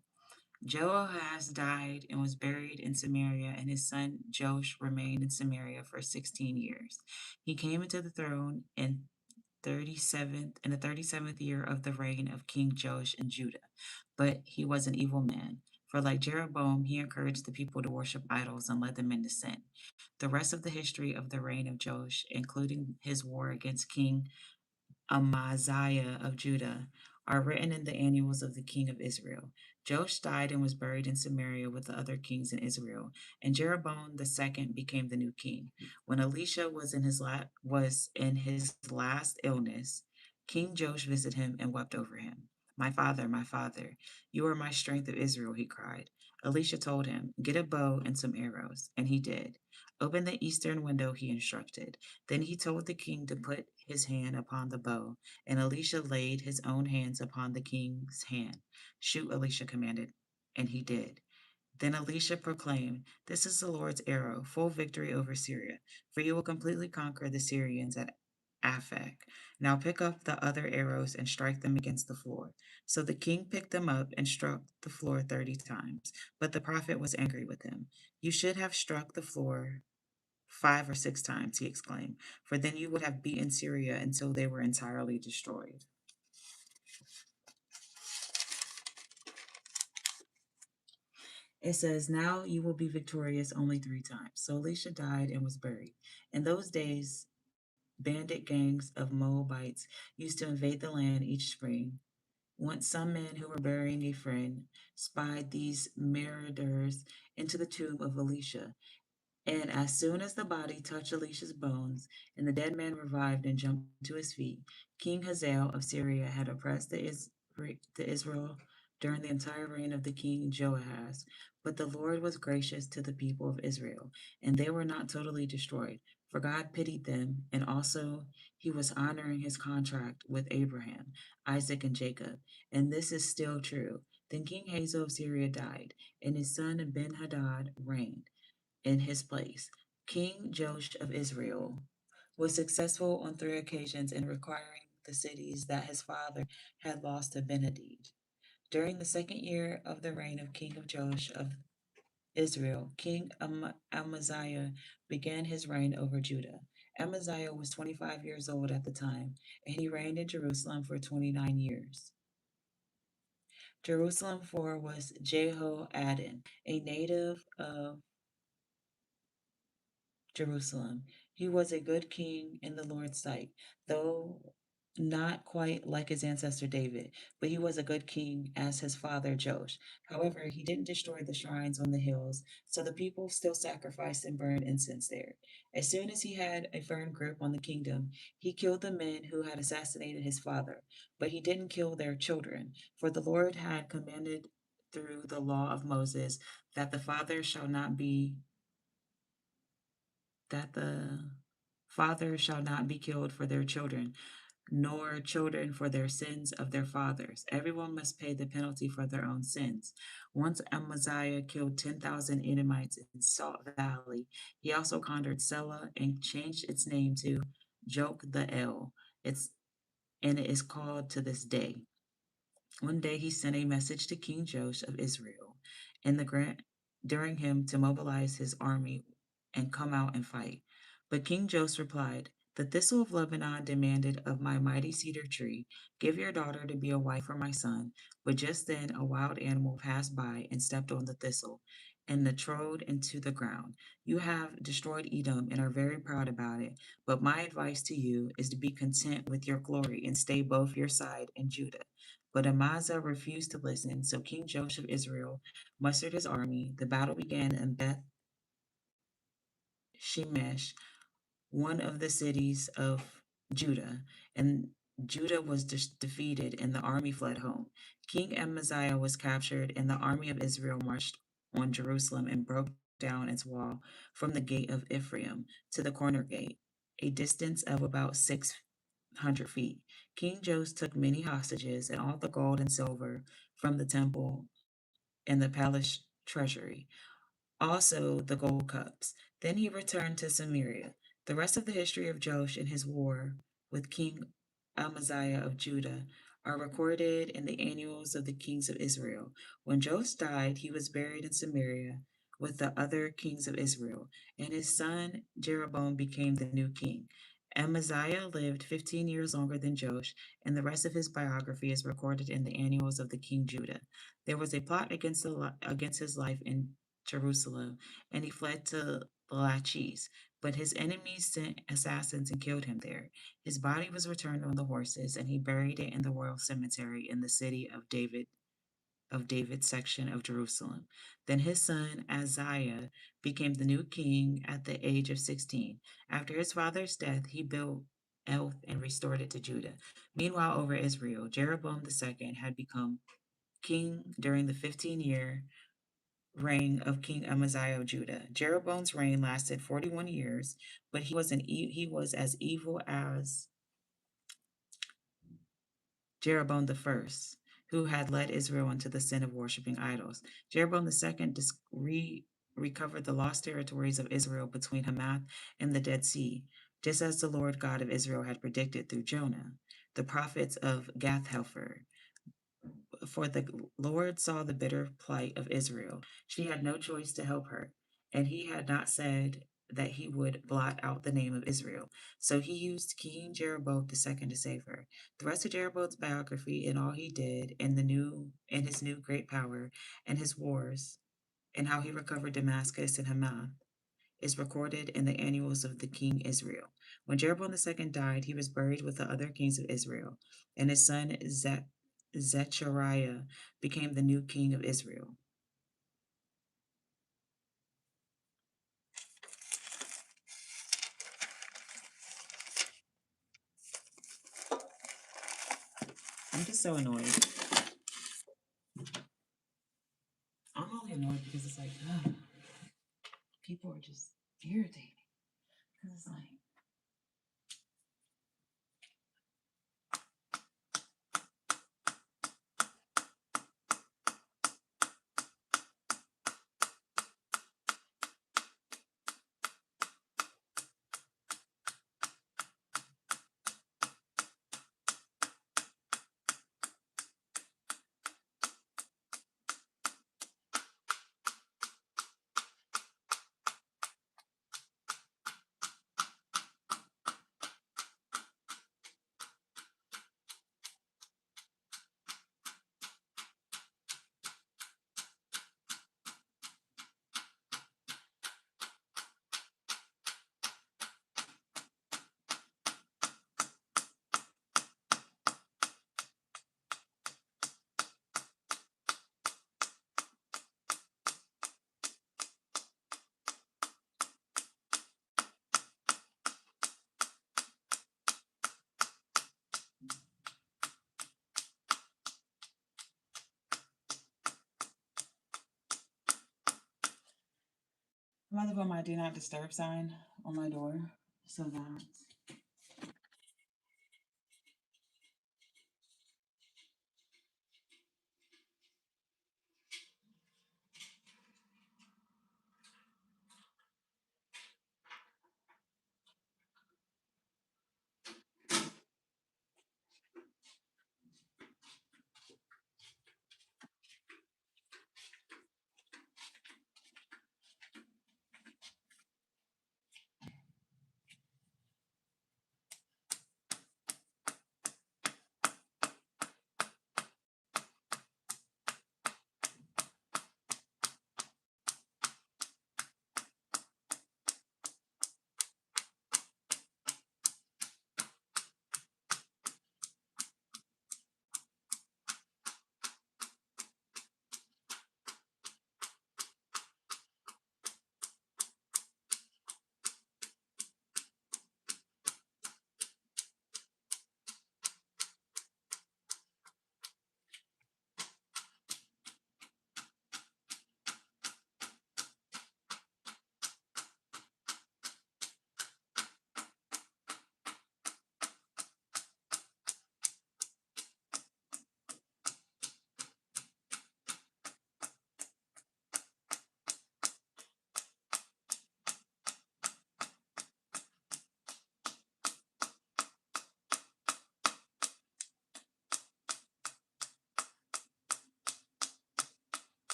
Joahaz died and was buried in Samaria, and his son Joash remained in Samaria for 16 years. He came into the throne in the 37th year of the reign of King Joash in Judah. But he was an evil man. For like Jeroboam, he encouraged the people to worship idols and led them into sin. The rest of the history of the reign of Joash, including his war against King Amaziah of Judah, are written in the annals of the king of Israel. Joash died and was buried in Samaria with the other kings in Israel, and Jeroboam the second became the new king. When Elisha was in his last illness, King Joash visited him and wept over him. My father, you are my strength of Israel, he cried. Elisha told him, get a bow and some arrows, and he did. Open the eastern window, he instructed. Then he told the king to put his hand upon the bow, and Elisha laid his own hands upon the king's hand. Shoot, Elisha commanded, and he did. Then Elisha proclaimed, this is the Lord's arrow, full victory over Syria, for you will completely conquer the Syrians at Aphek. Now pick up the other arrows and strike them against the floor. So the king picked them up and struck the floor 30 times. But the prophet was angry with him. You should have struck the floor 5 or 6 times, he exclaimed, for then you would have beaten Syria until they were entirely destroyed. It says, now you will be victorious only 3 times. So Elisha died and was buried. In those days, bandit gangs of Moabites used to invade the land each spring. Once some men who were burying a friend spied these marauders into the tomb of Elisha, and as soon as the body touched Elisha's bones and the dead man revived and jumped to his feet, King Hazael of Syria had oppressed the Israel during the entire reign of the king Joahaz. But the Lord was gracious to the people of Israel, and they were not totally destroyed, for God pitied them, and also he was honoring his contract with Abraham, Isaac, and Jacob. And this is still true. Then King Hazael of Syria died, and his son Ben Hadad reigned in his place. King Joash of Israel was successful on three occasions in requiring the cities that his father had lost to Benhadad. During the second year of the reign of King of Joash of Israel, King Amaziah began his reign over Judah. Amaziah was 25 years old at the time, and he reigned in Jerusalem for 29 years. Jerusalem for was Jehoadin, a native of Jerusalem. He was a good king in the Lord's sight, though not quite like his ancestor David, but he was a good king as his father Joash. However, he didn't destroy the shrines on the hills, so the people still sacrificed and burned incense there. As soon as he had a firm grip on the kingdom, he killed the men who had assassinated his father, but he didn't kill their children, for the Lord had commanded through the law of Moses that the fathers shall not be killed for their children, nor children for their sins of their fathers. Everyone must pay the penalty for their own sins. Once Amaziah killed 10,000 Edomites in Salt Valley, he also conquered Selah and changed its name to Jok the El. It's and it is called to this day. One day he sent a message to King Joash of Israel and the grant during him to mobilize his army and come out and fight. But King Joash replied, "The thistle of Lebanon demanded of my mighty cedar tree, give your daughter to be a wife for my son." But just then a wild animal passed by and stepped on the thistle and the trode into the ground. You have destroyed Edom and are very proud about it. But my advice to you is to be content with your glory and stay both your side and Judah. But Amaziah refused to listen, so King Joash of Israel mustered his army. The battle began in Beth Shemesh, one of the cities of Judah, and Judah was defeated and the army fled home. King Amaziah was captured, and the army of Israel marched on Jerusalem and broke down its wall from the gate of Ephraim to the corner gate, a distance of about 600 feet. King Joash took many hostages and all the gold and silver from the temple and the palace treasury, also the gold cups. Then he returned to Samaria. The rest of the history of Joash and his war with King Amaziah of Judah are recorded in the annals of the kings of Israel. When Joash died, he was buried in Samaria with the other kings of Israel, and his son Jeroboam became the new king. Amaziah lived 15 years longer than Joash, and the rest of his biography is recorded in the annals of the king Judah. There was a plot against his life in Jerusalem, and he fled to Lachish. But his enemies sent assassins and killed him there. His body was returned on the horses, and he buried it in the royal cemetery in the city of David's section of Jerusalem. Then his son Aziah became the new king at the age of 16. After his father's death, he built Elth and restored it to Judah. Meanwhile, over Israel, Jeroboam II had become king during the 15-year reign of King Amaziah of Judah. Jeroboam's reign lasted 41 years, but he was as evil as Jeroboam the first, who had led Israel into the sin of worshiping idols. Jeroboam the second recovered the lost territories of Israel between Hamath and the Dead Sea, just as the Lord God of Israel had predicted through Jonah, the prophets of Gath-hepher. For the Lord saw the bitter plight of Israel. She had no choice to help her, and he had not said that he would blot out the name of Israel. So he used King Jeroboam II to save her. The rest of Jeroboam's biography and all he did and his new great power and his wars and how he recovered Damascus and Hamath is recorded in the annals of the king Israel. When Jeroboam II died, he was buried with the other kings of Israel, and his son Zechariah became the new king of Israel. I'm just so annoyed. I'm only annoyed because it's like, ugh, people are just irritating. Because it's like, I'm about to put my do not disturb sign on my door so that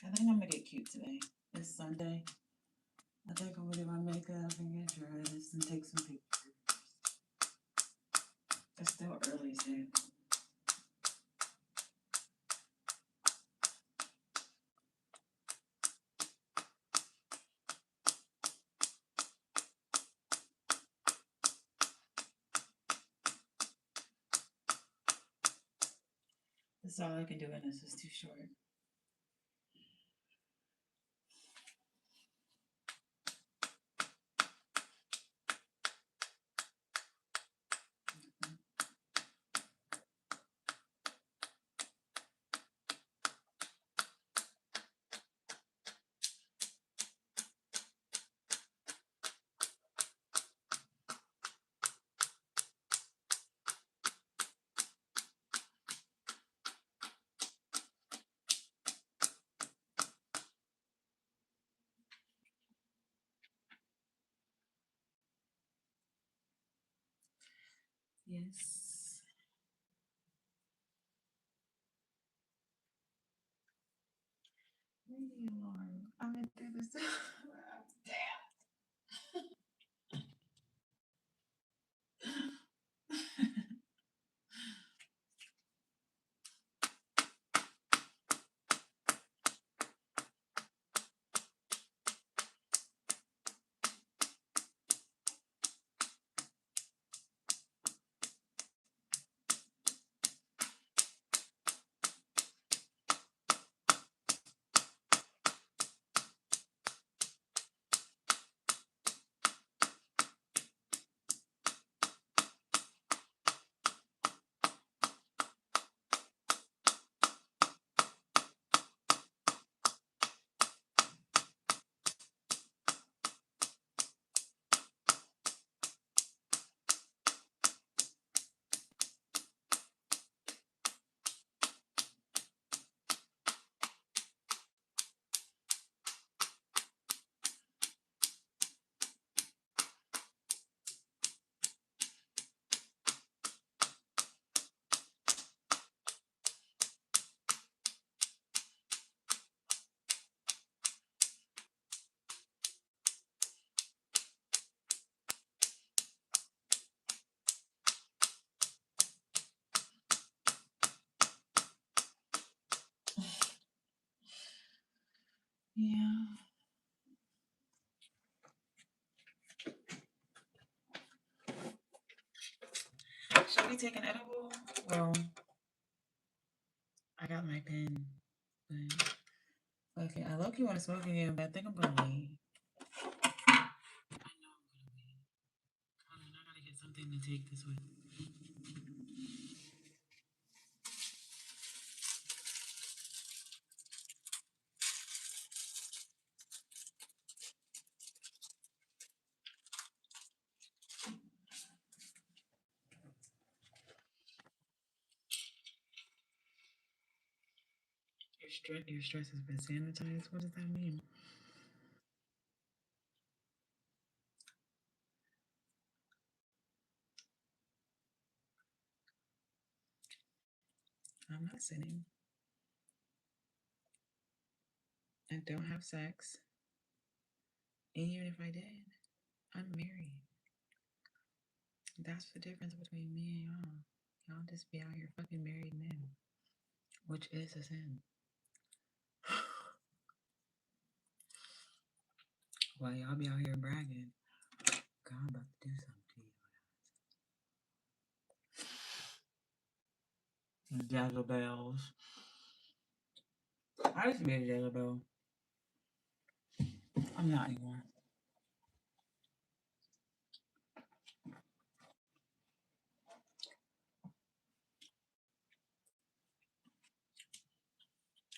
I think I'm gonna get cute today. It's Sunday. I think I'm gonna do my makeup and get dressed and take some pictures. It's still early too. That's all I can do, and this is too short. Yes. Ring the alarm. I'm gonna do this. take an edible? Well, I got my pen. But okay, I low key want to smoke again, but I think I'm gonna wait. I know I'm gonna wait. Hold on, I gotta get something to take this with. Your stress has been sanitized. What does that mean? I'm not sinning. I don't have sex. And even if I did, I'm married. That's the difference between me and y'all. Y'all just be out here fucking married men, which is a sin. While y'all be out here bragging, God about to do something to you. Jezebels. I used to be a Jezebel. I'm not anymore.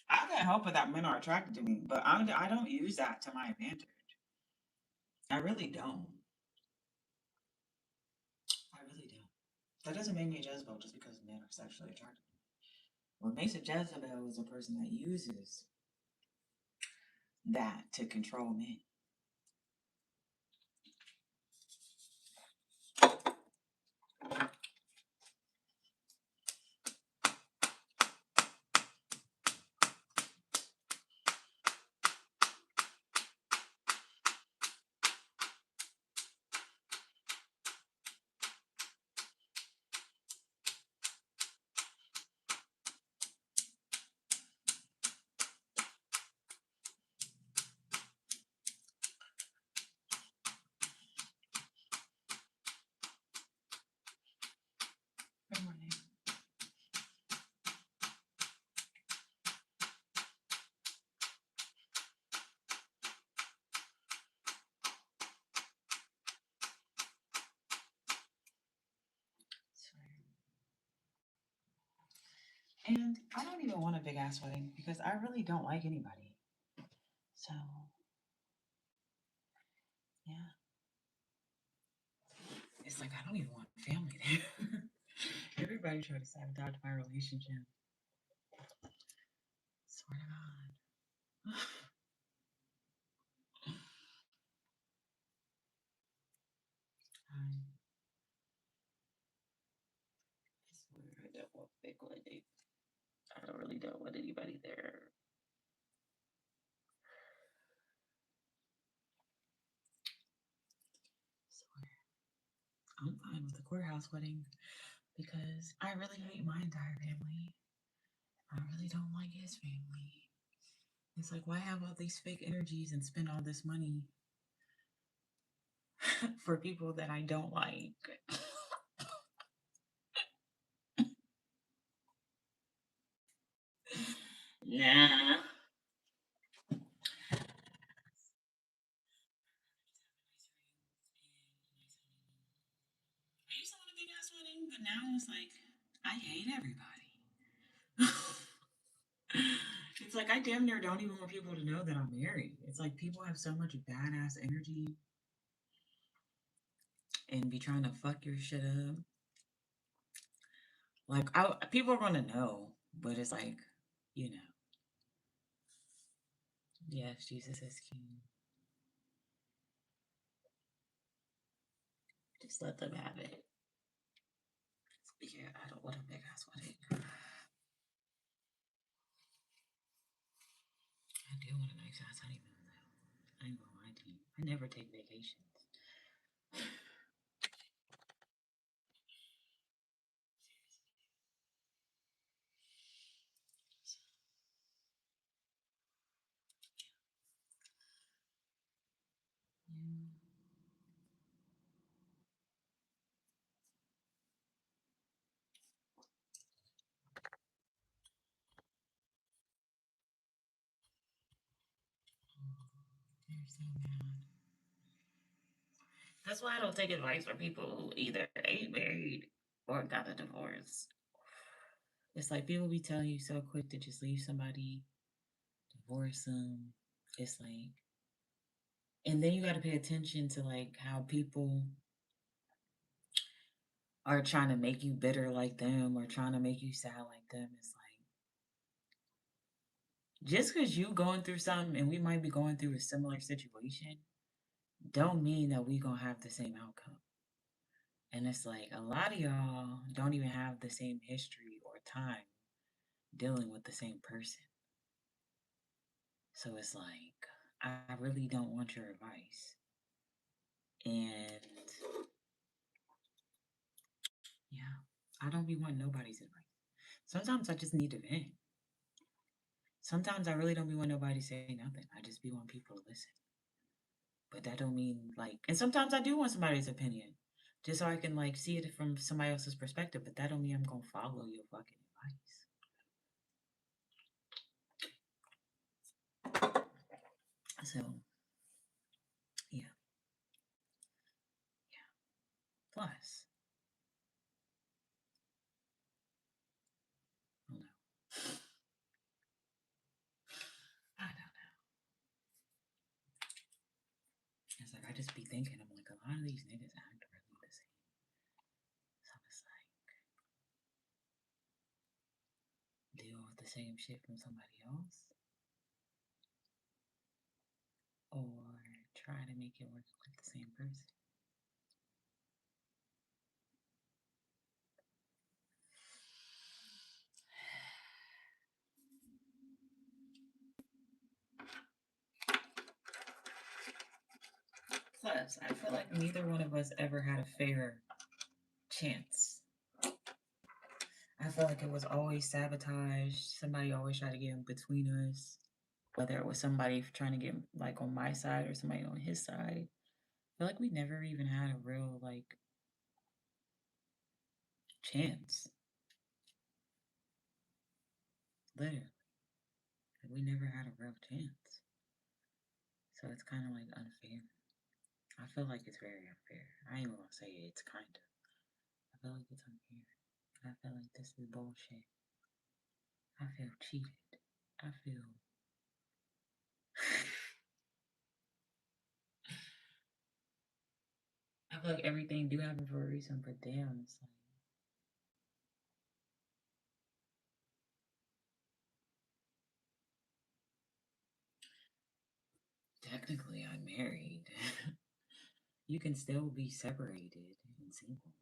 I can't help it that men are attracted to me, but I don't use that to my advantage. I really don't. I really don't. That doesn't make me a Jezebel just because men are sexually attracted to me. What makes a Jezebel is a person that uses that to control men. Good morning. And I don't even want a big ass wedding because I really don't like anybody. So, yeah. It's like I don't even want family there. Everybody tried to sabotage my relationship. Swear to God. I swear I don't want big wedding. I don't really don't want anybody there. Swear. I'm fine with the courthouse wedding because I really hate my entire family. I really don't like his family. It's like, why have all these fake energies and spend all this money for people that I don't like? Nah. I used to want a big ass wedding, but now it's like I hate everybody. It's like I damn near don't even want people to know that I'm married. It's like people have so much badass energy and be trying to fuck your shit up. Like people are gonna know, but it's like, you know, yes, Jesus is king. Just let them have it. Yeah, I don't want a big ass wedding. I do want a nice ass honeymoon though. I ain't gonna lie to you. I never take vacations. Yeah. They're so mad. That's why I don't take advice from people who either ain't married or got a divorce. It's like people be telling you so quick to just leave somebody, divorce them. It's like, and then you got to pay attention to like how people are trying to make you bitter like them or trying to make you sad like them. It's like, just because you going through something and we might be going through a similar situation, don't mean that we gonna have the same outcome. And it's like a lot of y'all don't even have the same history or time dealing with the same person. So it's like, I really don't want your advice. And yeah, I don't be wanting nobody's advice. Sometimes I just need to vent. Sometimes I really don't be wanting nobody to say nothing. I just be wanting people to listen. But that don't mean like, and sometimes I do want somebody's opinion, just so I can like see it from somebody else's perspective. But that don't mean I'm gonna follow your fucking advice. So yeah, yeah. Plus, I don't know. I don't know. It's like I just be thinking, I'm like, a lot of these niggas act really the same. So it's like deal with the same shit from somebody else, or try to make it work with the same person. Plus, I feel like neither one of us ever had a fair chance. I feel like it was always sabotage. Somebody always tried to get in between us, whether it was somebody trying to get like on my side or somebody on his side. I feel like we never even had a real like chance. Literally, like, we never had a real chance. So it's kind of like unfair. I feel like it's very unfair. I ain't gonna say it's kind of. I feel like it's unfair. I feel like this is bullshit. I feel cheated. I feel. I feel like everything do happen for a reason, but damn, it's like technically I'm married. You can still be separated and single.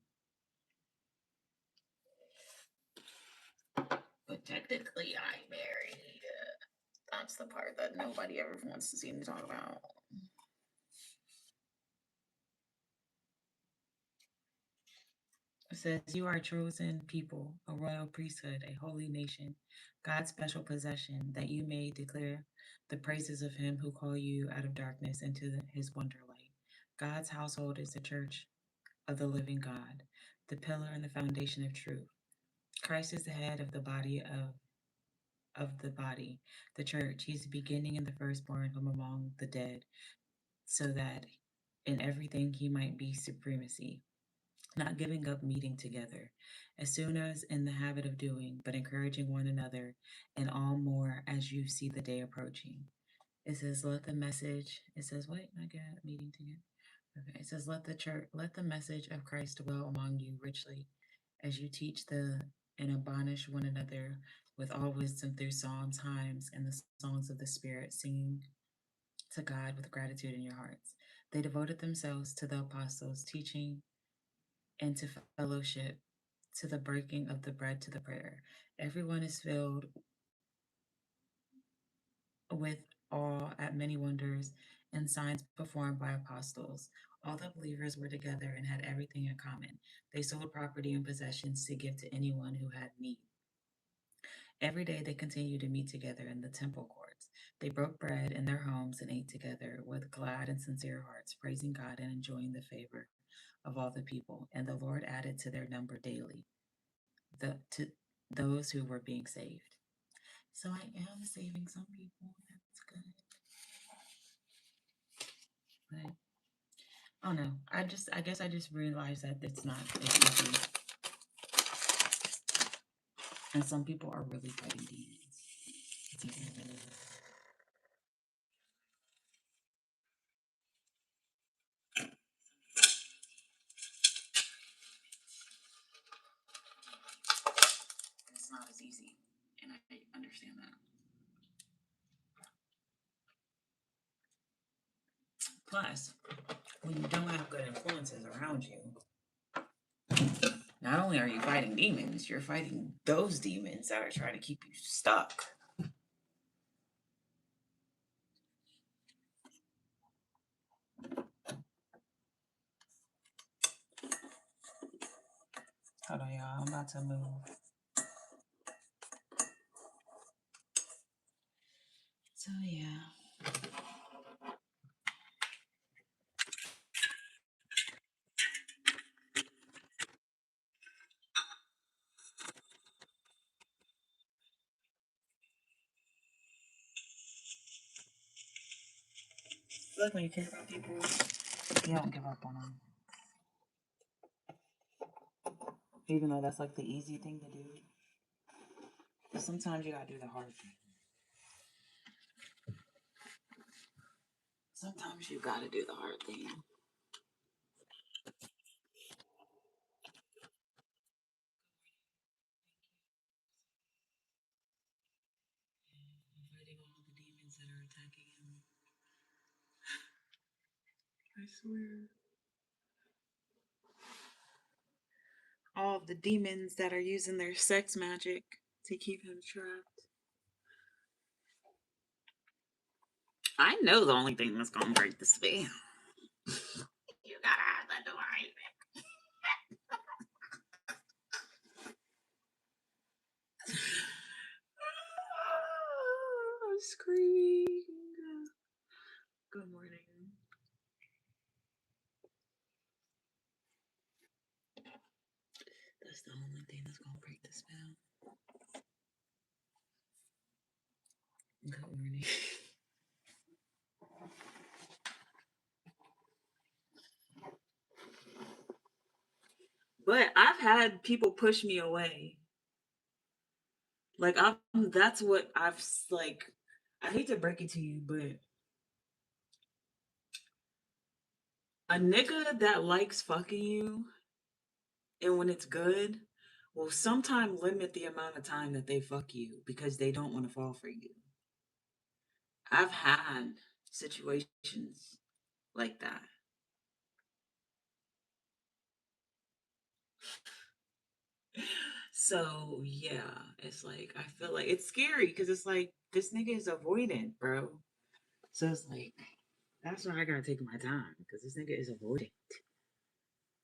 But technically I'm married. That's the part that nobody ever wants to see me talk about. It says, "You are a chosen people, a royal priesthood, a holy nation, God's special possession, that you may declare the praises of him who called you out of darkness into his wonder light. God's household is the church of the living God, the pillar and the foundation of truth. Christ is the head of the body, the church. He's the beginning and the firstborn from among the dead, so that in everything he might be supremacy, not giving up meeting together, as soon as in the habit of doing, but encouraging one another, and all more as you see the day approaching." It says, "Let the message." It says, "Wait, I got meeting together." Okay, it says, let the message of Christ dwell among you richly, as you teach and admonish one another with all wisdom through psalms, hymns, and the songs of the Spirit, singing to God with gratitude in your hearts. They devoted themselves to the apostles' teaching and to fellowship, to the breaking of the bread, to the prayer. Everyone is filled with awe at many wonders and signs performed by apostles. All the believers were together and had everything in common. They sold property and possessions to give to anyone who had need. Every day they continued to meet together in the temple courts. They broke bread in their homes and ate together with glad and sincere hearts, praising God and enjoying the favor of all the people. And the Lord added to their number daily to those who were being saved. So I am saving some people. That's good. But I don't know. I guess I just realized that it's not as easy, and some people are really fighting demons. It's even- It's not as easy, and I understand that. Plus, when you don't have good influences around you, not only are you fighting demons, you're fighting those demons that are trying to keep you stuck. Hold on, y'all. I'm about to move. So, yeah. Look, when you care about people, you don't give up on them. Even though that's like the easy thing to do. But sometimes you gotta do the hard thing. Sometimes you gotta do the hard thing. Fighting all the demons that are attacking him. I swear. All of the demons that are using their sex magic to keep him trapped. I know the only thing that's gonna break the spell. You gotta have the door open. I'm screaming. Good morning. That's the only thing that's gonna break the spell. Good morning. But I've had people push me away. Like that's what I've like. I hate to break it to you, but a nigga that likes fucking you and when it's good will sometimes limit the amount of time that they fuck you because they don't want to fall for you. I've had situations like that. So yeah, it's like I feel like it's scary because it's like this nigga is avoidant, bro. So it's like that's why I gotta take my time because this nigga is avoidant,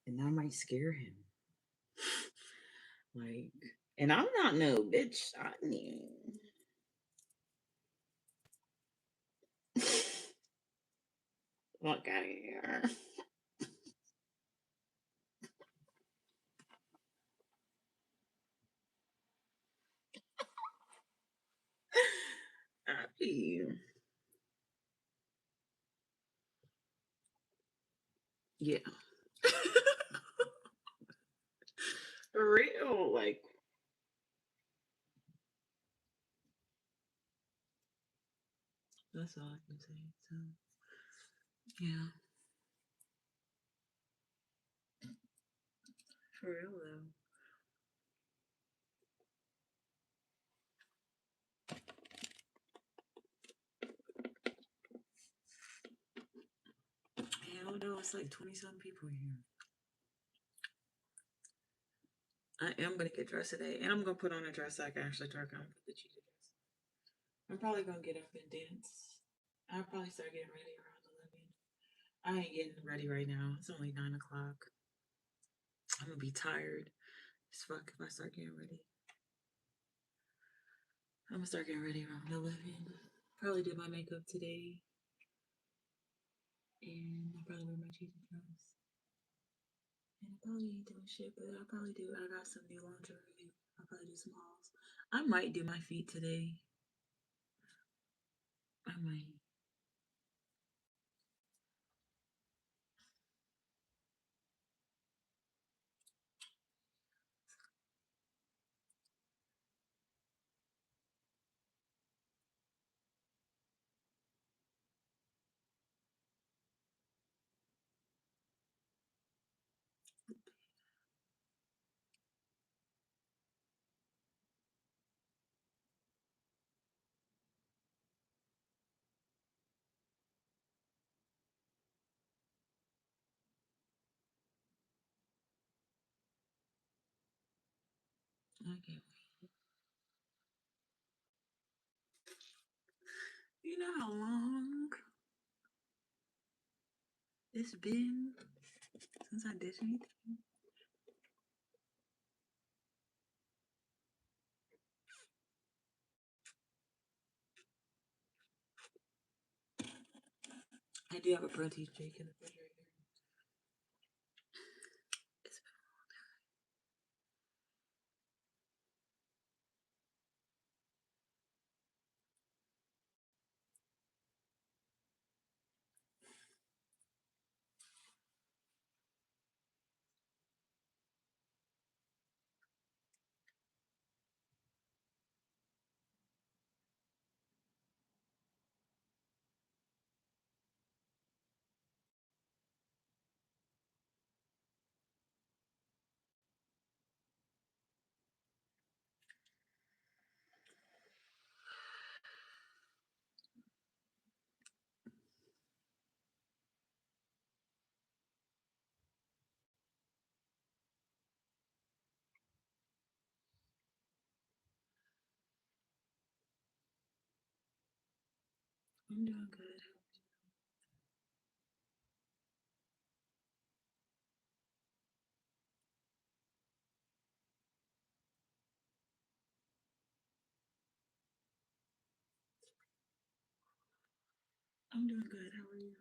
and that might scare him. Like, and I'm not no bitch. I mean, fuck out of here. I mean, yeah, for real. Like, that's all I can say. So, yeah, for real though. Hell no, it's like 20 something people here. I am gonna get dressed today, and I'm gonna put on a dress so I can actually twerk on the cheetah dress. I'm probably gonna get up and dance. I'll probably start getting ready around 11. I ain't getting ready right now. It's only 9 o'clock. I'm gonna be tired as fuck if I start getting ready. I'm gonna start getting ready around 11. Probably did my makeup today, and I'll probably wear my cheetah dress. And I probably ain't doing shit, but I'll probably do. I got some new lingerie. I'll probably do some hauls. I might do my feet today. I might. I can't wait. You know how long it's been since I did anything? I do have a protein shake in the refrigerator. It's been I'm doing good. I'm doing good. How are you?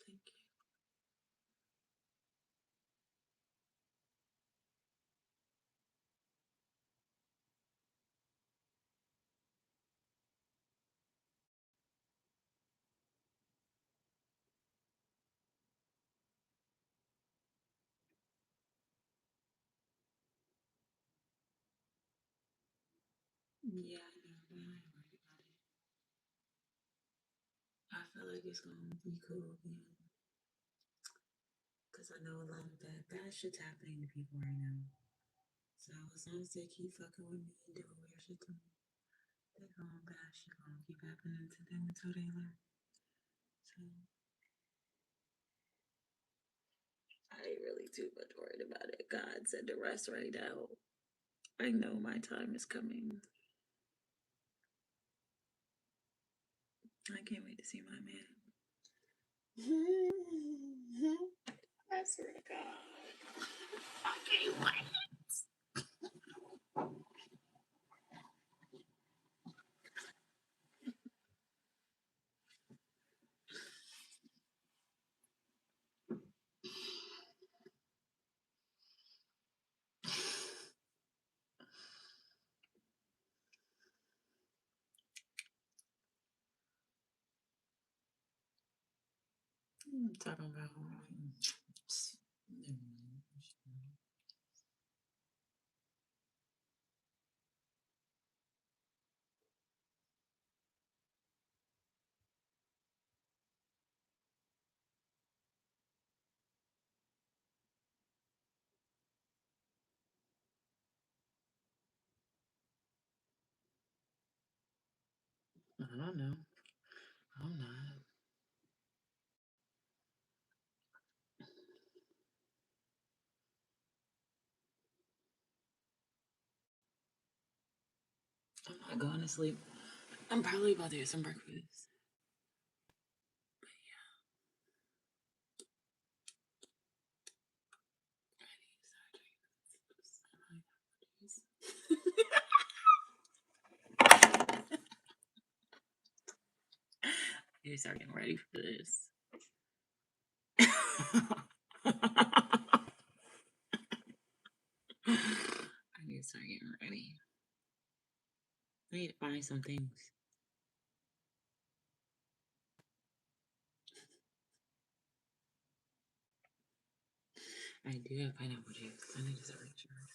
Thank you. Yeah, I know, but I ain't worried about it. I feel like it's gonna be cool again. Because I know a lot of bad shit's happening to people right now. So as long as they keep fucking with me and doing weird shit to me, they going bad shit gonna keep happening to them until they learn. So I ain't really too much worried about it. God said the rest right out. I know my time is coming. I can't wait to see my man. I swear to God. I can't wait. I'm talking about. I don't know. I'm not. I'm not going to sleep. I'm probably about to get some breakfast. I need to start getting ready for this. I need to start getting ready. I need to find some things. I do have pineapple juice. I need to start reaching. I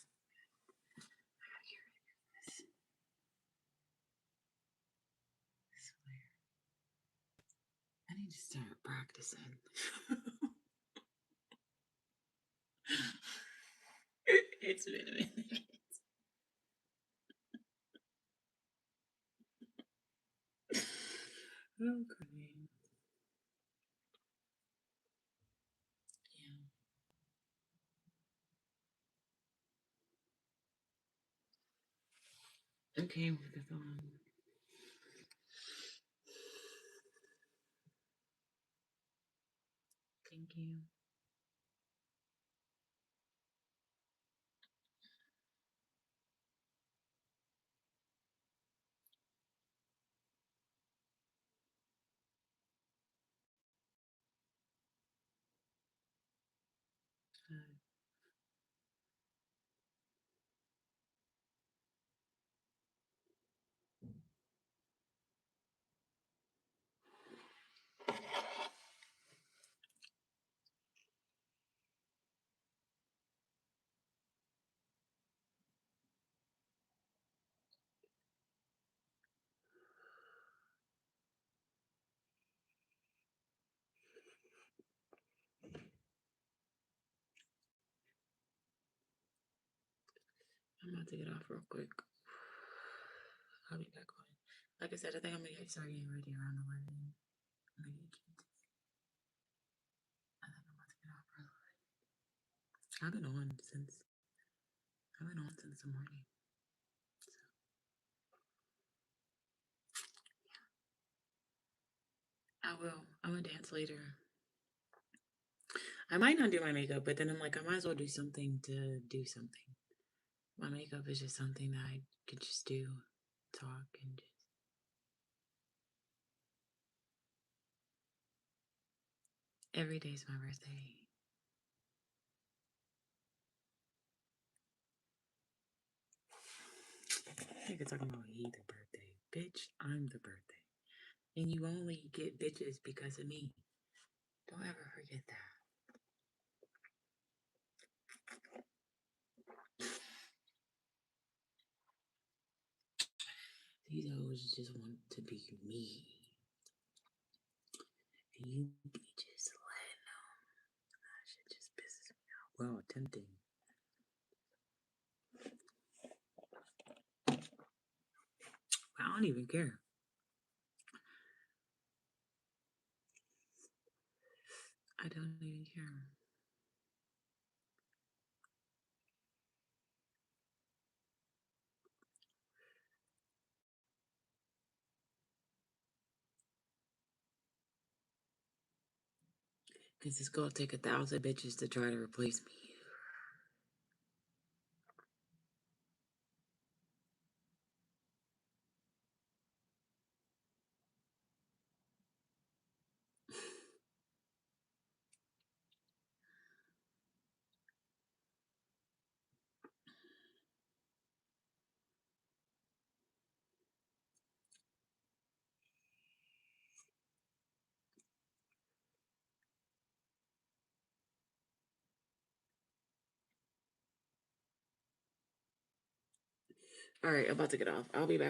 swear. I need to start practicing. been a minute. Okay. Yeah. Okay, with the phone. Thank you. I'm about to get off real quick. I'll be back on. Like I said, I think I'm gonna start getting ready around 11. I'm gonna get cute. I think I'm about to get off early. I've been on since the morning. I will. I'm gonna dance later. I might not do my makeup, but then I'm like, I might as well do something to do something. My makeup is just something that I could just do, talk, and just. Every day's my birthday. Nigga talking about he the birthday. Bitch, I'm the birthday. And you only get bitches because of me. Don't ever forget that. These hoes just want to be me. And you bitches letting them. That shit just pisses me off. Well, tempting. I don't even care. I don't even care. Because it's gonna take 1,000 bitches to try to replace me. All right, I'm about to get off. I'll be back.